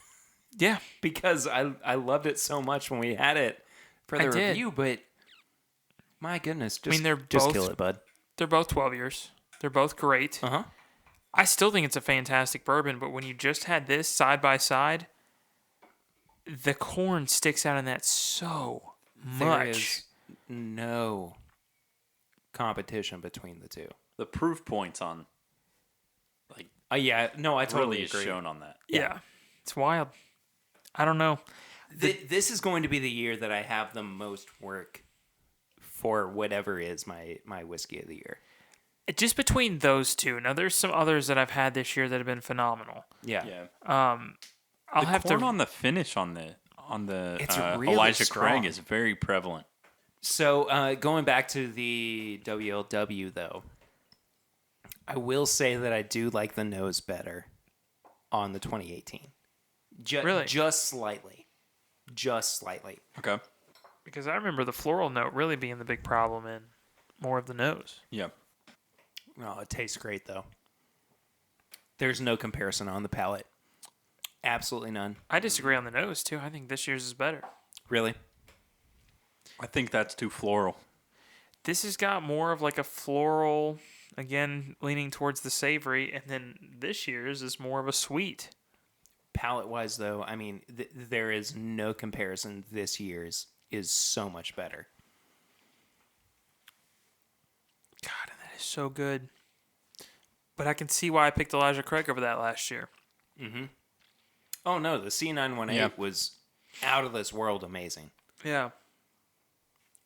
Yeah. because I loved it so much when we had it for the I did. review, but my goodness, just, they're just both- kill it, bud. They're both 12 years. They're both great. Uh-huh. I still think it's a fantastic bourbon, but when you just had this side by side, the corn sticks out in that so There much. is no competition between the two. The proof points on Yeah, no, I totally really is agree. shown on that. Yeah. It's wild. I don't know. This is going to be the year that I have the most work for whatever is my whiskey of the year. Just between those two. Now, there's some others that I've had this year that have been phenomenal. Yeah. I'll The have corn to. on the finish on the It's really Elijah strong. Craig is very prevalent. So going back to the WLW though, I will say that I do like the nose better on the 2018. Really? Just slightly. Just slightly. Okay. Because I remember the floral note really being the big problem in more of the nose. Yeah. Oh, it tastes great though. There's no comparison on the palate. Absolutely none. I disagree on the nose, too. I think this year's is better. Really? I think that's too floral. This has got more of like a floral, again, leaning towards the savory, and then this year's is more of a sweet. Palate-wise, though, I mean, there is no comparison. This year's is so much better. God, and that is so good. But I can see why I picked Elijah Craig over that last year. Oh, no, the C918 Yeah. was out of this world amazing. Yeah.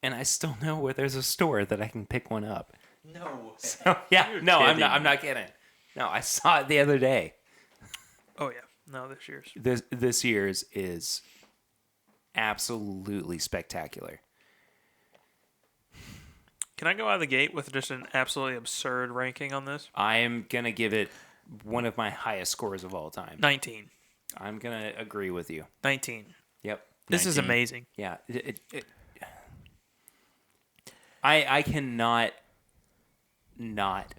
And I still know where there's a store that I can pick one up. No. So, yeah, You're no, kidding. I'm not kidding. No, I saw it the other day. Oh, yeah. No, this year's. This year's is absolutely spectacular. Can I go out of the gate with just an absolutely absurd ranking on this? I am going to give it one of my highest scores of all time. 19. I'm going to agree with you. 19. Yep. This is 19. amazing. Yeah. I cannot not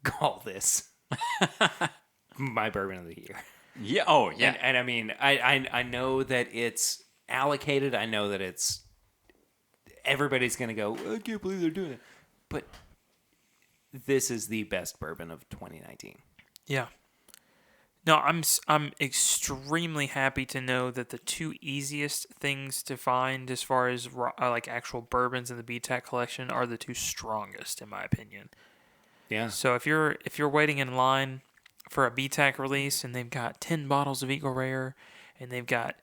call this my bourbon of the year. Yeah. Oh, yeah. And I mean, I know that it's allocated. I know that it's everybody's going to go, I can't believe they're doing it. But this is the best bourbon of 2019. Yeah. No, I'm extremely happy to know that the two easiest things to find as far as like actual bourbons in the BTAC collection are the two strongest, in my opinion. Yeah. So if you're waiting in line for a BTAC release and they've got 10 bottles of Eagle Rare and they've got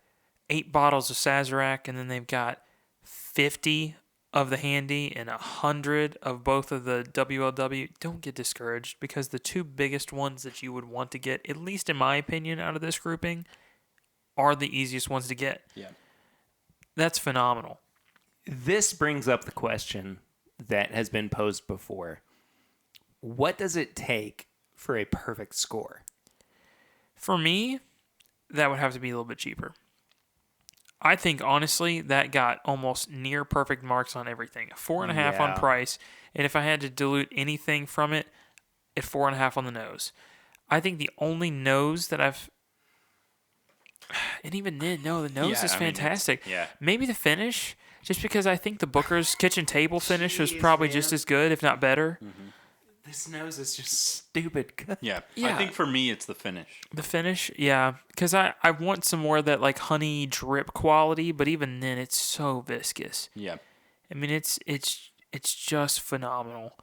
8 bottles of Sazerac and then they've got 50 of the Handy and 100 of both of the WLW, don't get discouraged because the two biggest ones that you would want to get, at least in my opinion, out of this grouping, are the easiest ones to get. Yeah. That's phenomenal. This brings up the question that has been posed before. What does it take for a perfect score? For me, that would have to be a little bit cheaper. I think, honestly, that got almost near perfect marks on everything. 4.5 on Yeah. price, and if I had to dilute anything from it, at 4.5 on the nose. I think the only nose that I've... And even then, no, the nose Yeah, is I mean, it's- fantastic. yeah. Maybe the finish, just because I think the Booker's kitchen table finish was Jeez, probably man. just as good, if not better. This nose is just stupid good. Yeah. Yeah. I think for me, it's the finish. The finish, yeah, because I want some more of that like honey drip quality, but even then, it's so viscous. Yeah. I mean, it's just phenomenal.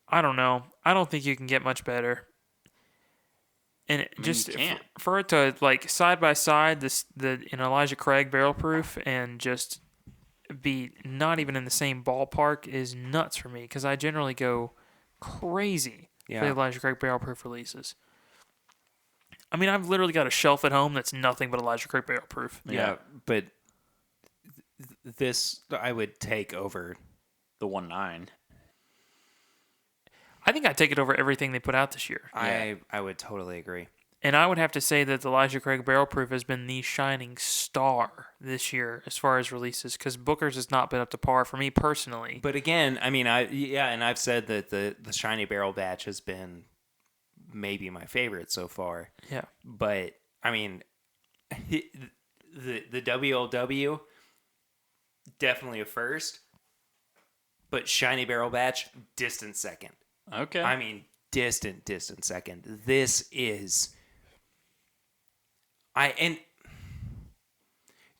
I don't know. I don't think you can get much better. And it mean, just you can't. for it to like side by side the Elijah Craig barrel proof and just be not even in the same ballpark is nuts for me because I generally go crazy for the Yeah. Elijah Craig barrel proof releases. I mean, I've literally got a shelf at home that's nothing but Elijah Craig barrel proof. Yeah, but this I would take over. The 1.9. I think I'd take it over everything they put out this year. I would totally agree. And I would have to say that the Elijah Craig Barrel Proof has been the shining star this year as far as releases because Booker's has not been up to par for me personally. But again, I mean, and I've said that the Shiny Barrel batch has been maybe my favorite so far. Yeah. But I mean, the WLW definitely a first, but Shiny Barrel batch distant second. Okay. I mean, distant second. This is and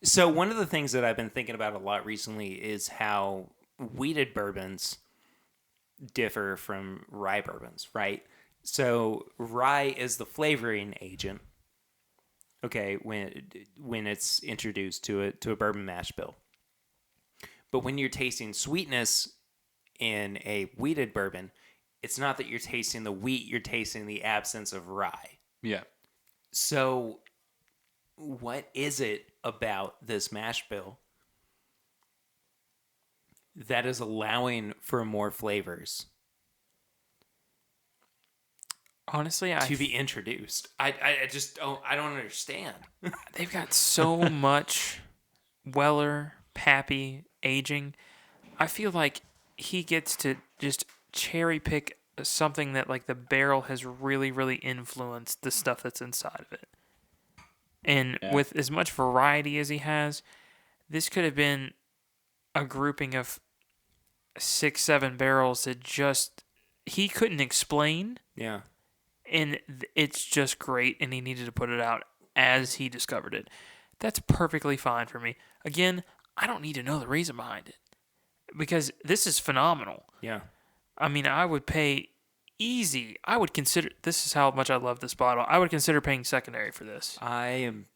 So one of the things that I've been thinking about a lot recently is how wheated bourbons differ from rye bourbons, right? So rye is the flavoring agent. Okay, when it's introduced to a bourbon mash bill. But when you're tasting sweetness in a wheated bourbon, it's not that you're tasting the wheat, you're tasting the absence of rye. Yeah. So what is it about this mash bill that is allowing for more flavors Honestly, to be introduced? I just don't understand. they've got so much Weller, Pappy, aging. I feel like he gets to just cherry pick something that like the barrel has really, really influenced the stuff that's inside of it. And with as much variety as he has, this could have been a grouping of 6, 7 barrels that just he couldn't explain. Yeah. And it's just great, and he needed to put it out as he discovered it. That's perfectly fine for me. Again, I don't need to know the reason behind it because this is phenomenal. Yeah. I mean, I would pay easy. I would consider this is how much I love this bottle. I would consider paying secondary for this. I'm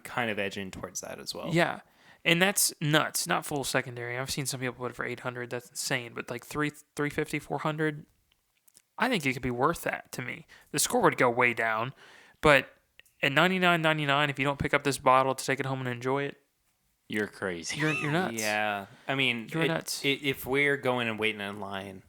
kind of edging towards that as well. Yeah. And that's nuts. Not full secondary. I've seen some people put it for $800. That's insane. But like $350, $400, I think it could be worth that to me. The score would go way down, but at $99.99, if you don't pick up this bottle to take it home and enjoy it, You're crazy. you're nuts. Yeah. I mean, You're nuts. If we're going and waiting in line,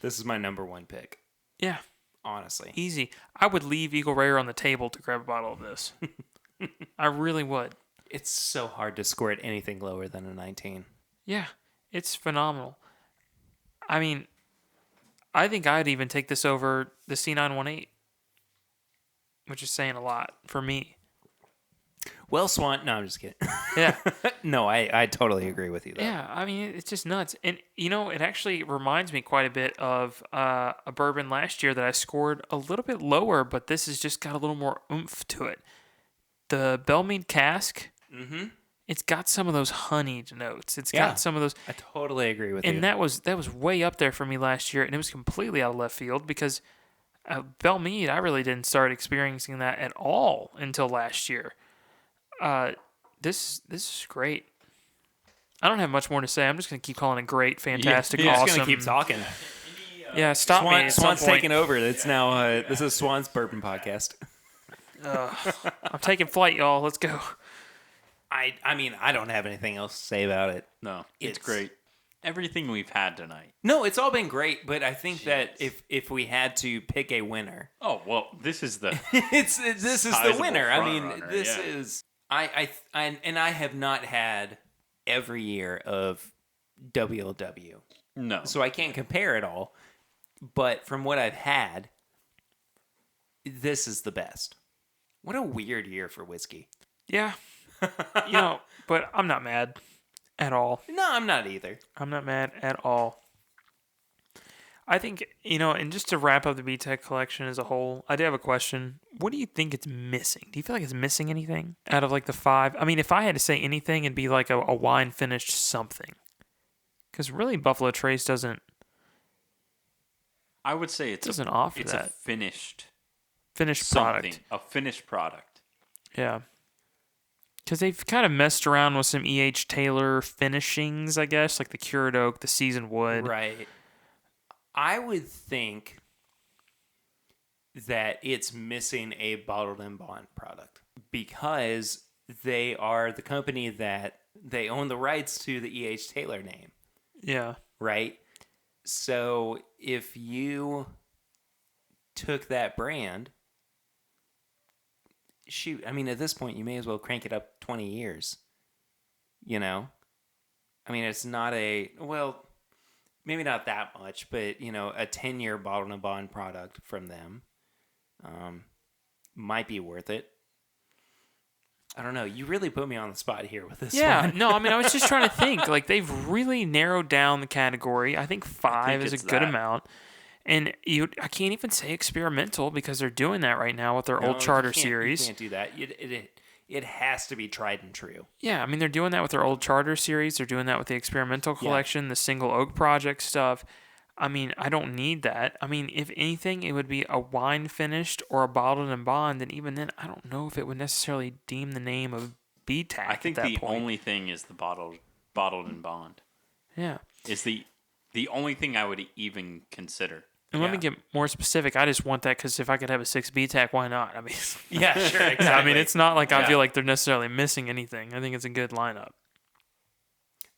this is my number one pick, Yeah, honestly. easy. I would leave Eagle Rare on the table to grab a bottle of this. I really would. It's so hard to score at anything lower than a 19. Yeah, it's phenomenal. I mean, I think I'd even take this over the C918, which is saying a lot for me. Well, Swan. No, I'm just kidding. Yeah. No, I totally agree with you, though. Yeah, I mean, it's just nuts. And, you know, it actually reminds me quite a bit of a bourbon last year that I scored a little bit lower, but this has just got a little more oomph to it. The Belmead cask, it's got some of those honeyed notes. It's got some of those. I totally agree with you. And that was way up there for me last year, and it was completely out of left field because Belmead, I really didn't start experiencing that at all until last year. This is great. I don't have much more to say. I'm just gonna keep calling it great, fantastic, You're awesome. just gonna keep talking. Yeah, stop me. At Swan's some point. taking over. It's now this is Swan's Bourbon Podcast. I'm taking flight, y'all. Let's go. I mean, I don't have anything else to say about it. No, it's great. Everything we've had tonight. No, it's all been great, but I think that if we had to pick a winner, Oh well, this is the this is the Sizable winner. I mean, front runner, this yeah. is I have not had every year of WLW, no. so I can't compare it all. But from what I've had, this is the best. What a weird year for whiskey. Yeah. You know, but I'm not mad at all. No, I'm not either. I'm not mad at all. I think, you know, and just to wrap up the BTAC collection as a whole, I do have a question. What do you think it's missing? Do you feel like it's missing anything out of like the 5? I mean, if I had to say anything, it'd be like a wine finished something. Because really, Buffalo Trace doesn't I would say doesn't offer it's that. a finished Finished something, product. a finished product. Yeah. Because they've kind of messed around with some E.H. Taylor finishings, I guess, like the cured oak, the seasoned wood. Right. I would think that it's missing a bottled and bond product because they are the company that they own the rights to the E.H. Taylor name, Yeah. right? So if you took that brand, shoot, I mean, at this point, you may as well crank it up 20 years, you know? I mean, it's not well, maybe not that much, but, you know, a 10-year bottled and bond product from them might be worth it. I don't know. You really put me on the spot here with this one. No, I mean, I was just trying to think. Like, they've really narrowed down the category. I think 5 is a good amount. And I can't even say experimental because they're doing that right now with their old Charter series. You can't do that. It has to be tried and true. Yeah, I mean, they're doing that with their old Charter series. They're doing that with the experimental collection, the Single Oak Project stuff. I mean, I don't need that. I mean, if anything, it would be a wine finished or a bottled and bond. And even then, I don't know if it would necessarily deem the name of BTAC. I think at that the point. only thing is the bottled and bond. Yeah. Is the only thing I would even consider. And let me get more specific. I just want that because if I could have a 6 BTAC, why not? I mean, Yeah, sure, exactly. I mean, it's not like I feel like they're necessarily missing anything. I think it's a good lineup.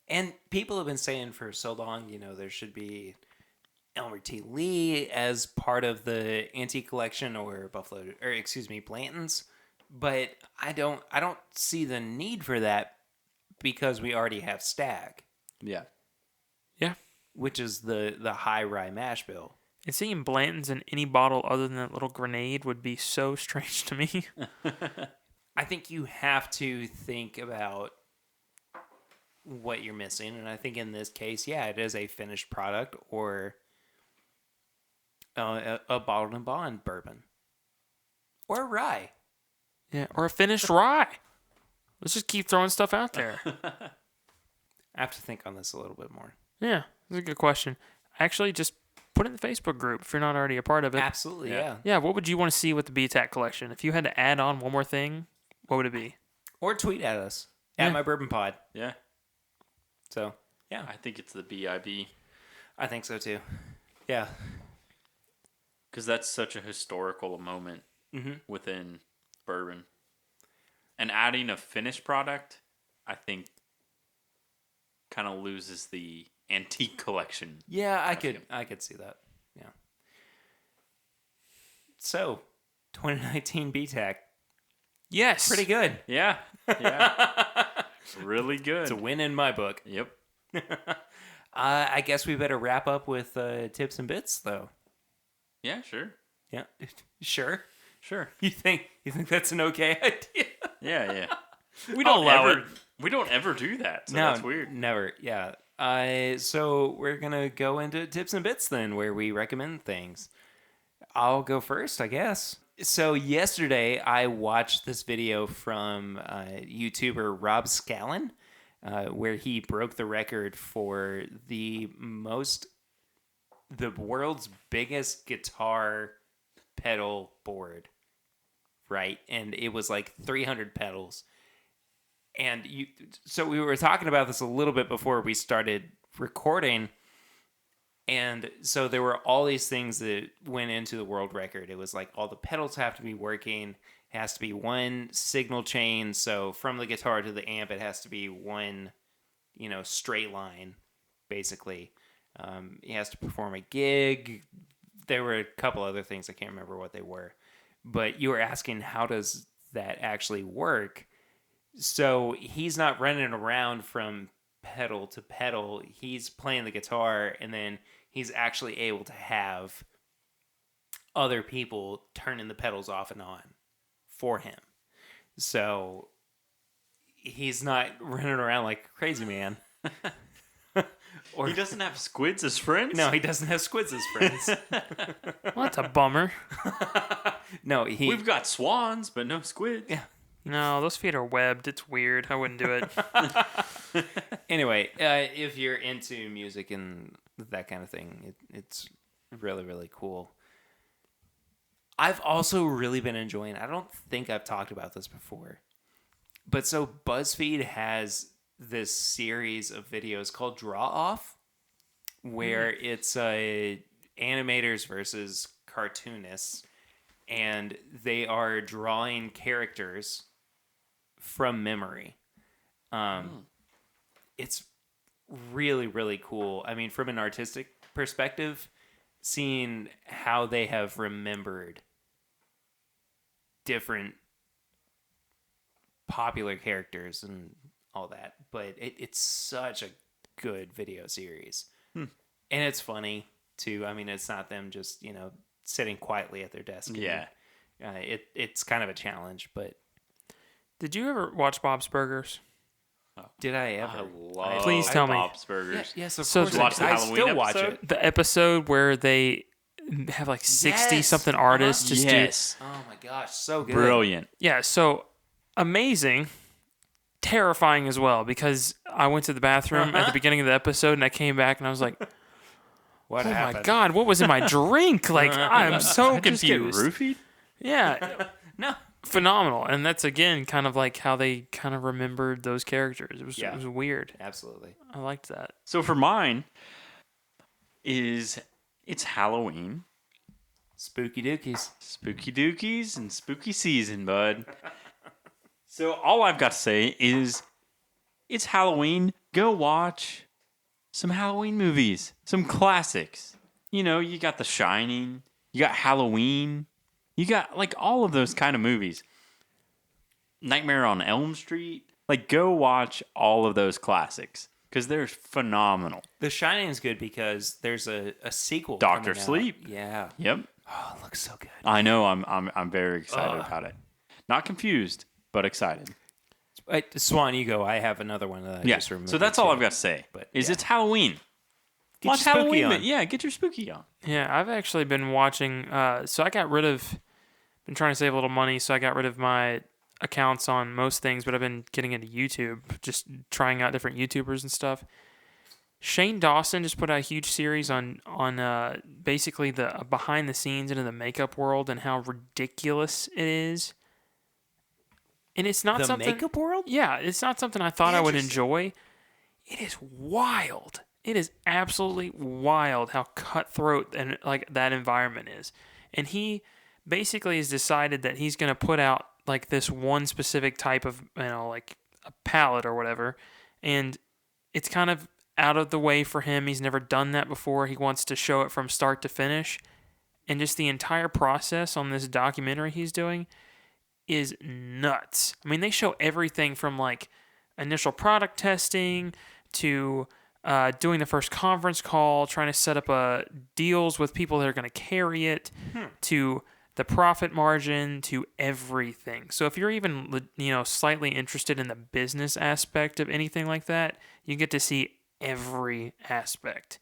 And people have been saying for so long, there should be Elmer T. Lee as part of the antique collection or Blanton's, but I don't see the need for that because we already have Stag. Yeah. Yeah. Which is the high rye mash bill. And seeing Blanton's in any bottle other than that little grenade would be so strange to me. I think you have to think about what you're missing, and I think in this case, it is a finished product or a bottled and bond bourbon or rye. Yeah, or a finished rye. Let's just keep throwing stuff out there. I have to think on this a little bit more. Yeah, that's a good question. Actually, just put it in the Facebook group if you're not already a part of it. Absolutely, yeah. Yeah, what would you want to see with the BTAC collection? If you had to add on one more thing, what would it be? Or tweet at us at My Bourbon Pod. Yeah. So, yeah. I think it's the BIB. I think so too. Yeah. Because that's such a historical moment within bourbon. And adding a finished product, I think, kind of loses the antique collection. Yeah, I could see that. Yeah. So, 2019 BTAC. Yes. Pretty good. Yeah. Yeah. Really good. It's a win in my book. Yep. I guess we better wrap up with tips and bits, though. Yeah, sure. Yeah. Sure. Sure. You think that's an okay idea? Yeah, yeah. We don't allow it. We don't ever do that, so No, that's weird. Never. Yeah. So we're gonna go into tips and bits then, where we recommend things. I'll go first, I guess. So yesterday I watched this video from YouTuber Rob Scallon, where he broke the record for the world's biggest guitar pedal board, right? And it was like 300 pedals. And so we were talking about this a little bit before we started recording. And so there were all these things that went into the world record. It was like all the pedals have to be working. It has to be one signal chain. So from the guitar to the amp, it has to be one, straight line, basically. He has to perform a gig. There were a couple other things. I can't remember what they were. But you were asking, how does that actually work? So he's not running around from pedal to pedal. He's playing the guitar, and then he's actually able to have other people turning the pedals off and on for him. So he's not running around like a crazy man. Or he doesn't have squids as friends? No, he doesn't have squids as friends. Well, that's a bummer. No, We've got swans, but no squids. Yeah. No, those feet are webbed. It's weird. I wouldn't do it. Anyway, if you're into music and that kind of thing, it's really, really cool. I've also really been enjoying, I don't think I've talked about this before, but so BuzzFeed has this series of videos called Draw Off, where it's animators versus cartoonists, and they are drawing characters from memory. It's really, really cool. I mean, from an artistic perspective, seeing how they have remembered different popular characters and all that. But it's such a good video series. And it's funny, too. I mean, it's not them just, sitting quietly at their desk. Yeah. It's kind of a challenge, but... Did you ever watch Bob's Burgers? Did I ever? I love Please tell me. Bob's Burgers. Yes, of So course. to watch the I Halloween still watch episode? it. The episode where they have like 60 Yes. something artists just do. Yes. Oh my gosh, so good. Brilliant. Yeah, so amazing, terrifying as well, because I went to the bathroom at the beginning of the episode and I came back and I was like, What oh happened? my God, what was in my drink? Like, I'm so Just get confused. roofied? Yeah, No. phenomenal. And that's, again, kind of like how they kind of remembered those characters. It Yeah. was weird. Absolutely. I liked that. So for mine it's Halloween. Spooky dookies. Spooky dookies and spooky season, bud. So all I've got to say is it's Halloween. Go watch some Halloween movies, some classics. You know, you got The Shining, you got Halloween, you got like all of those kind of movies. Nightmare on Elm Street. Like, go watch all of those classics because they're phenomenal. The Shining is good because there's a sequel. Dr. coming out. Sleep. Yeah. Yep. Oh, it looks so good. I know. I'm very excited about it. Not confused, but excited. Swan, you go. I have another one that I Yeah. just removed. So that's all I've got to say. But, Is yeah. it's Halloween. Get Watch your spooky Halloween. on. Yeah, get your spooky on. Yeah, I've actually been watching. So I got rid of. Been trying to save a little money, so I got rid of my accounts on most things, but I've been getting into YouTube, just trying out different YouTubers and stuff. Shane Dawson just put out a huge series on basically the behind the scenes into the makeup world and how ridiculous it is. And it's not The something. makeup world? Yeah, it's not something I thought I would Interesting. enjoy. It is wild. It is absolutely wild how cutthroat and like that environment is. And he basically has decided that he's going to put out like this one specific type of, like a palette or whatever. And it's kind of out of the way for him. He's never done that before. He wants to show it from start to finish. And just the entire process on this documentary he's doing is nuts. I mean, they show everything from like initial product testing to doing the first conference call, trying to set up deals with people that are going to carry it, to the profit margin, to everything. So if you're even slightly interested in the business aspect of anything like that, you get to see every aspect.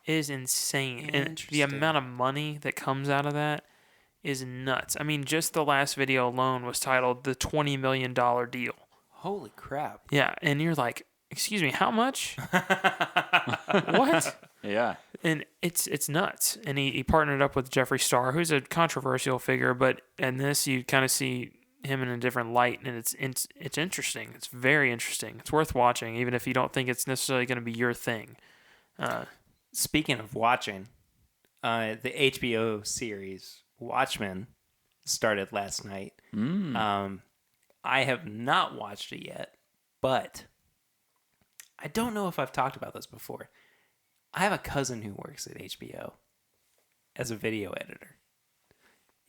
It is insane. And the amount of money that comes out of that is nuts. I mean, just the last video alone was titled The $20 Million Deal. Holy crap. Yeah, and you're like, excuse me, how much? What? Yeah. And it's nuts. And he partnered up with Jeffree Star, who's a controversial figure, but in this you kind of see him in a different light, and it's interesting. It's very interesting. It's worth watching, even if you don't think it's necessarily going to be your thing. Speaking of watching, the HBO series Watchmen started last night. I have not watched it yet, but I don't know if I've talked about this before. I have a cousin who works at HBO as a video editor,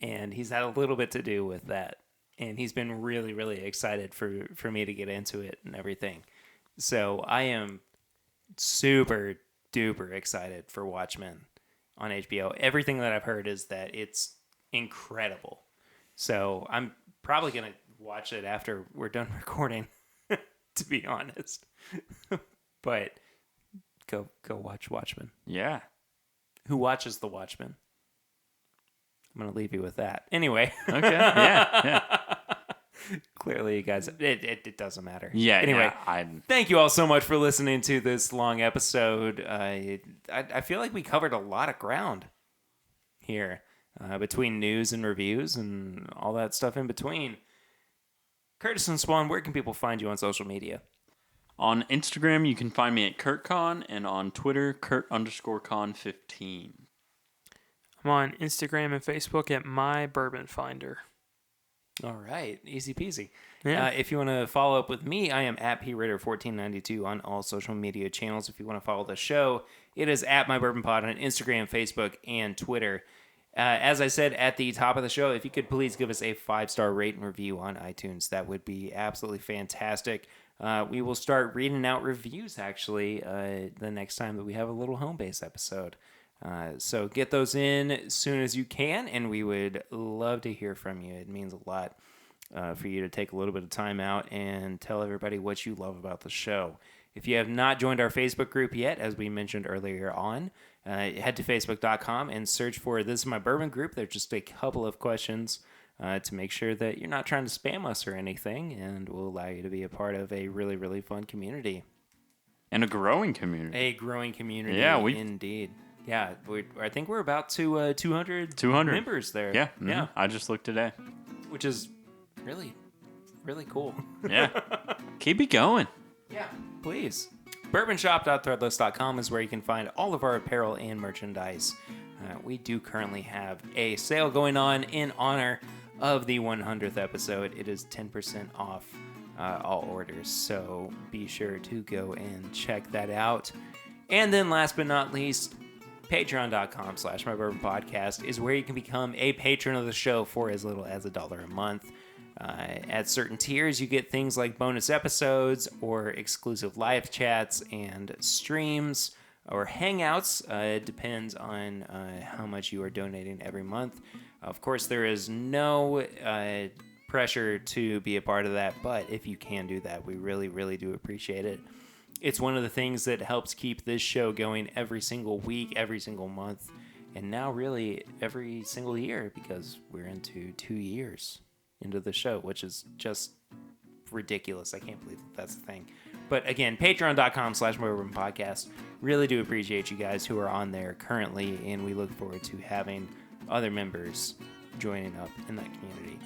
and he's had a little bit to do with that, and he's been really, really excited for me to get into it and everything. So I am super duper excited for Watchmen on HBO. Everything that I've heard is that it's incredible. So I'm probably going to watch it after we're done recording, to be honest. But go watch Watchmen. Yeah. Who watches The Watchmen? I'm going to leave you with that. Anyway. Okay. Yeah. Clearly, you guys, it doesn't matter. Yeah. Anyway, Yeah, thank you all so much for listening to this long episode. I feel like we covered a lot of ground here between news and reviews and all that stuff in between. Curtis and Swan, where can people find you on social media? On Instagram, you can find me at KurtCon, and on Twitter, Kurt_Con15. I'm on Instagram and Facebook at My Bourbon Finder. All right, easy peasy. Yeah. If you want to follow up with me, I am at PRitter1492 on all social media channels. If you want to follow the show, it is at My Bourbon Pod on Instagram, Facebook, and Twitter. As I said at the top of the show, if you could please give us a 5-star rate and review on iTunes, that would be absolutely fantastic. We will start reading out reviews, actually, the next time that we have a little home base episode. So get those in as soon as you can, and we would love to hear from you. It means a lot for you to take a little bit of time out and tell everybody what you love about the show. If you have not joined our Facebook group yet, as we mentioned earlier on, head to facebook.com and search for This Is My Bourbon Group. There's just a couple of questions to make sure that you're not trying to spam us or anything, and we'll allow you to be a part of a really, really fun community. And a growing community. A growing community, indeed. Yeah, I think we're about to 200 members there. Yeah, yeah. I just looked today. Which is really, really cool. Yeah. Keep it going. Yeah, please. Bourbonshop.threadless.com is where you can find all of our apparel and merchandise. We do currently have a sale going on in honor of the 100th episode. It is 10% off all orders, so be sure to go and check that out. And then last but not least, patreon.com/mybourbonpodcast is where you can become a patron of the show for as little as $1 a month. At certain tiers, you get things like bonus episodes or exclusive live chats and streams or hangouts. It depends on how much you are donating every month. Of course, there is no pressure to be a part of that, but if you can do that, we really, really do appreciate it. It's one of the things that helps keep this show going every single week, every single month, and now really every single year, because we're into 2 years into the show, which is just ridiculous. I can't believe that's the thing. But again, patreon.com/mybourbonpodcast. Really do appreciate you guys who are on there currently, and we look forward to having other members joining up in that community.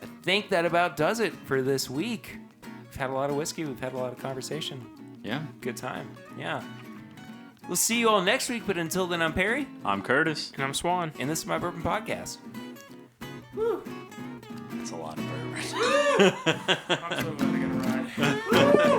I think that about does it for this week. We've had a lot of whiskey. We've had a lot of conversation. Yeah. Good time. Yeah. We'll see you all next week, but until then, I'm Perry. I'm Curtis. And I'm Swan. And this is My Bourbon Podcast. Woo. That's a lot of bourbon. I'm so glad I got a ride.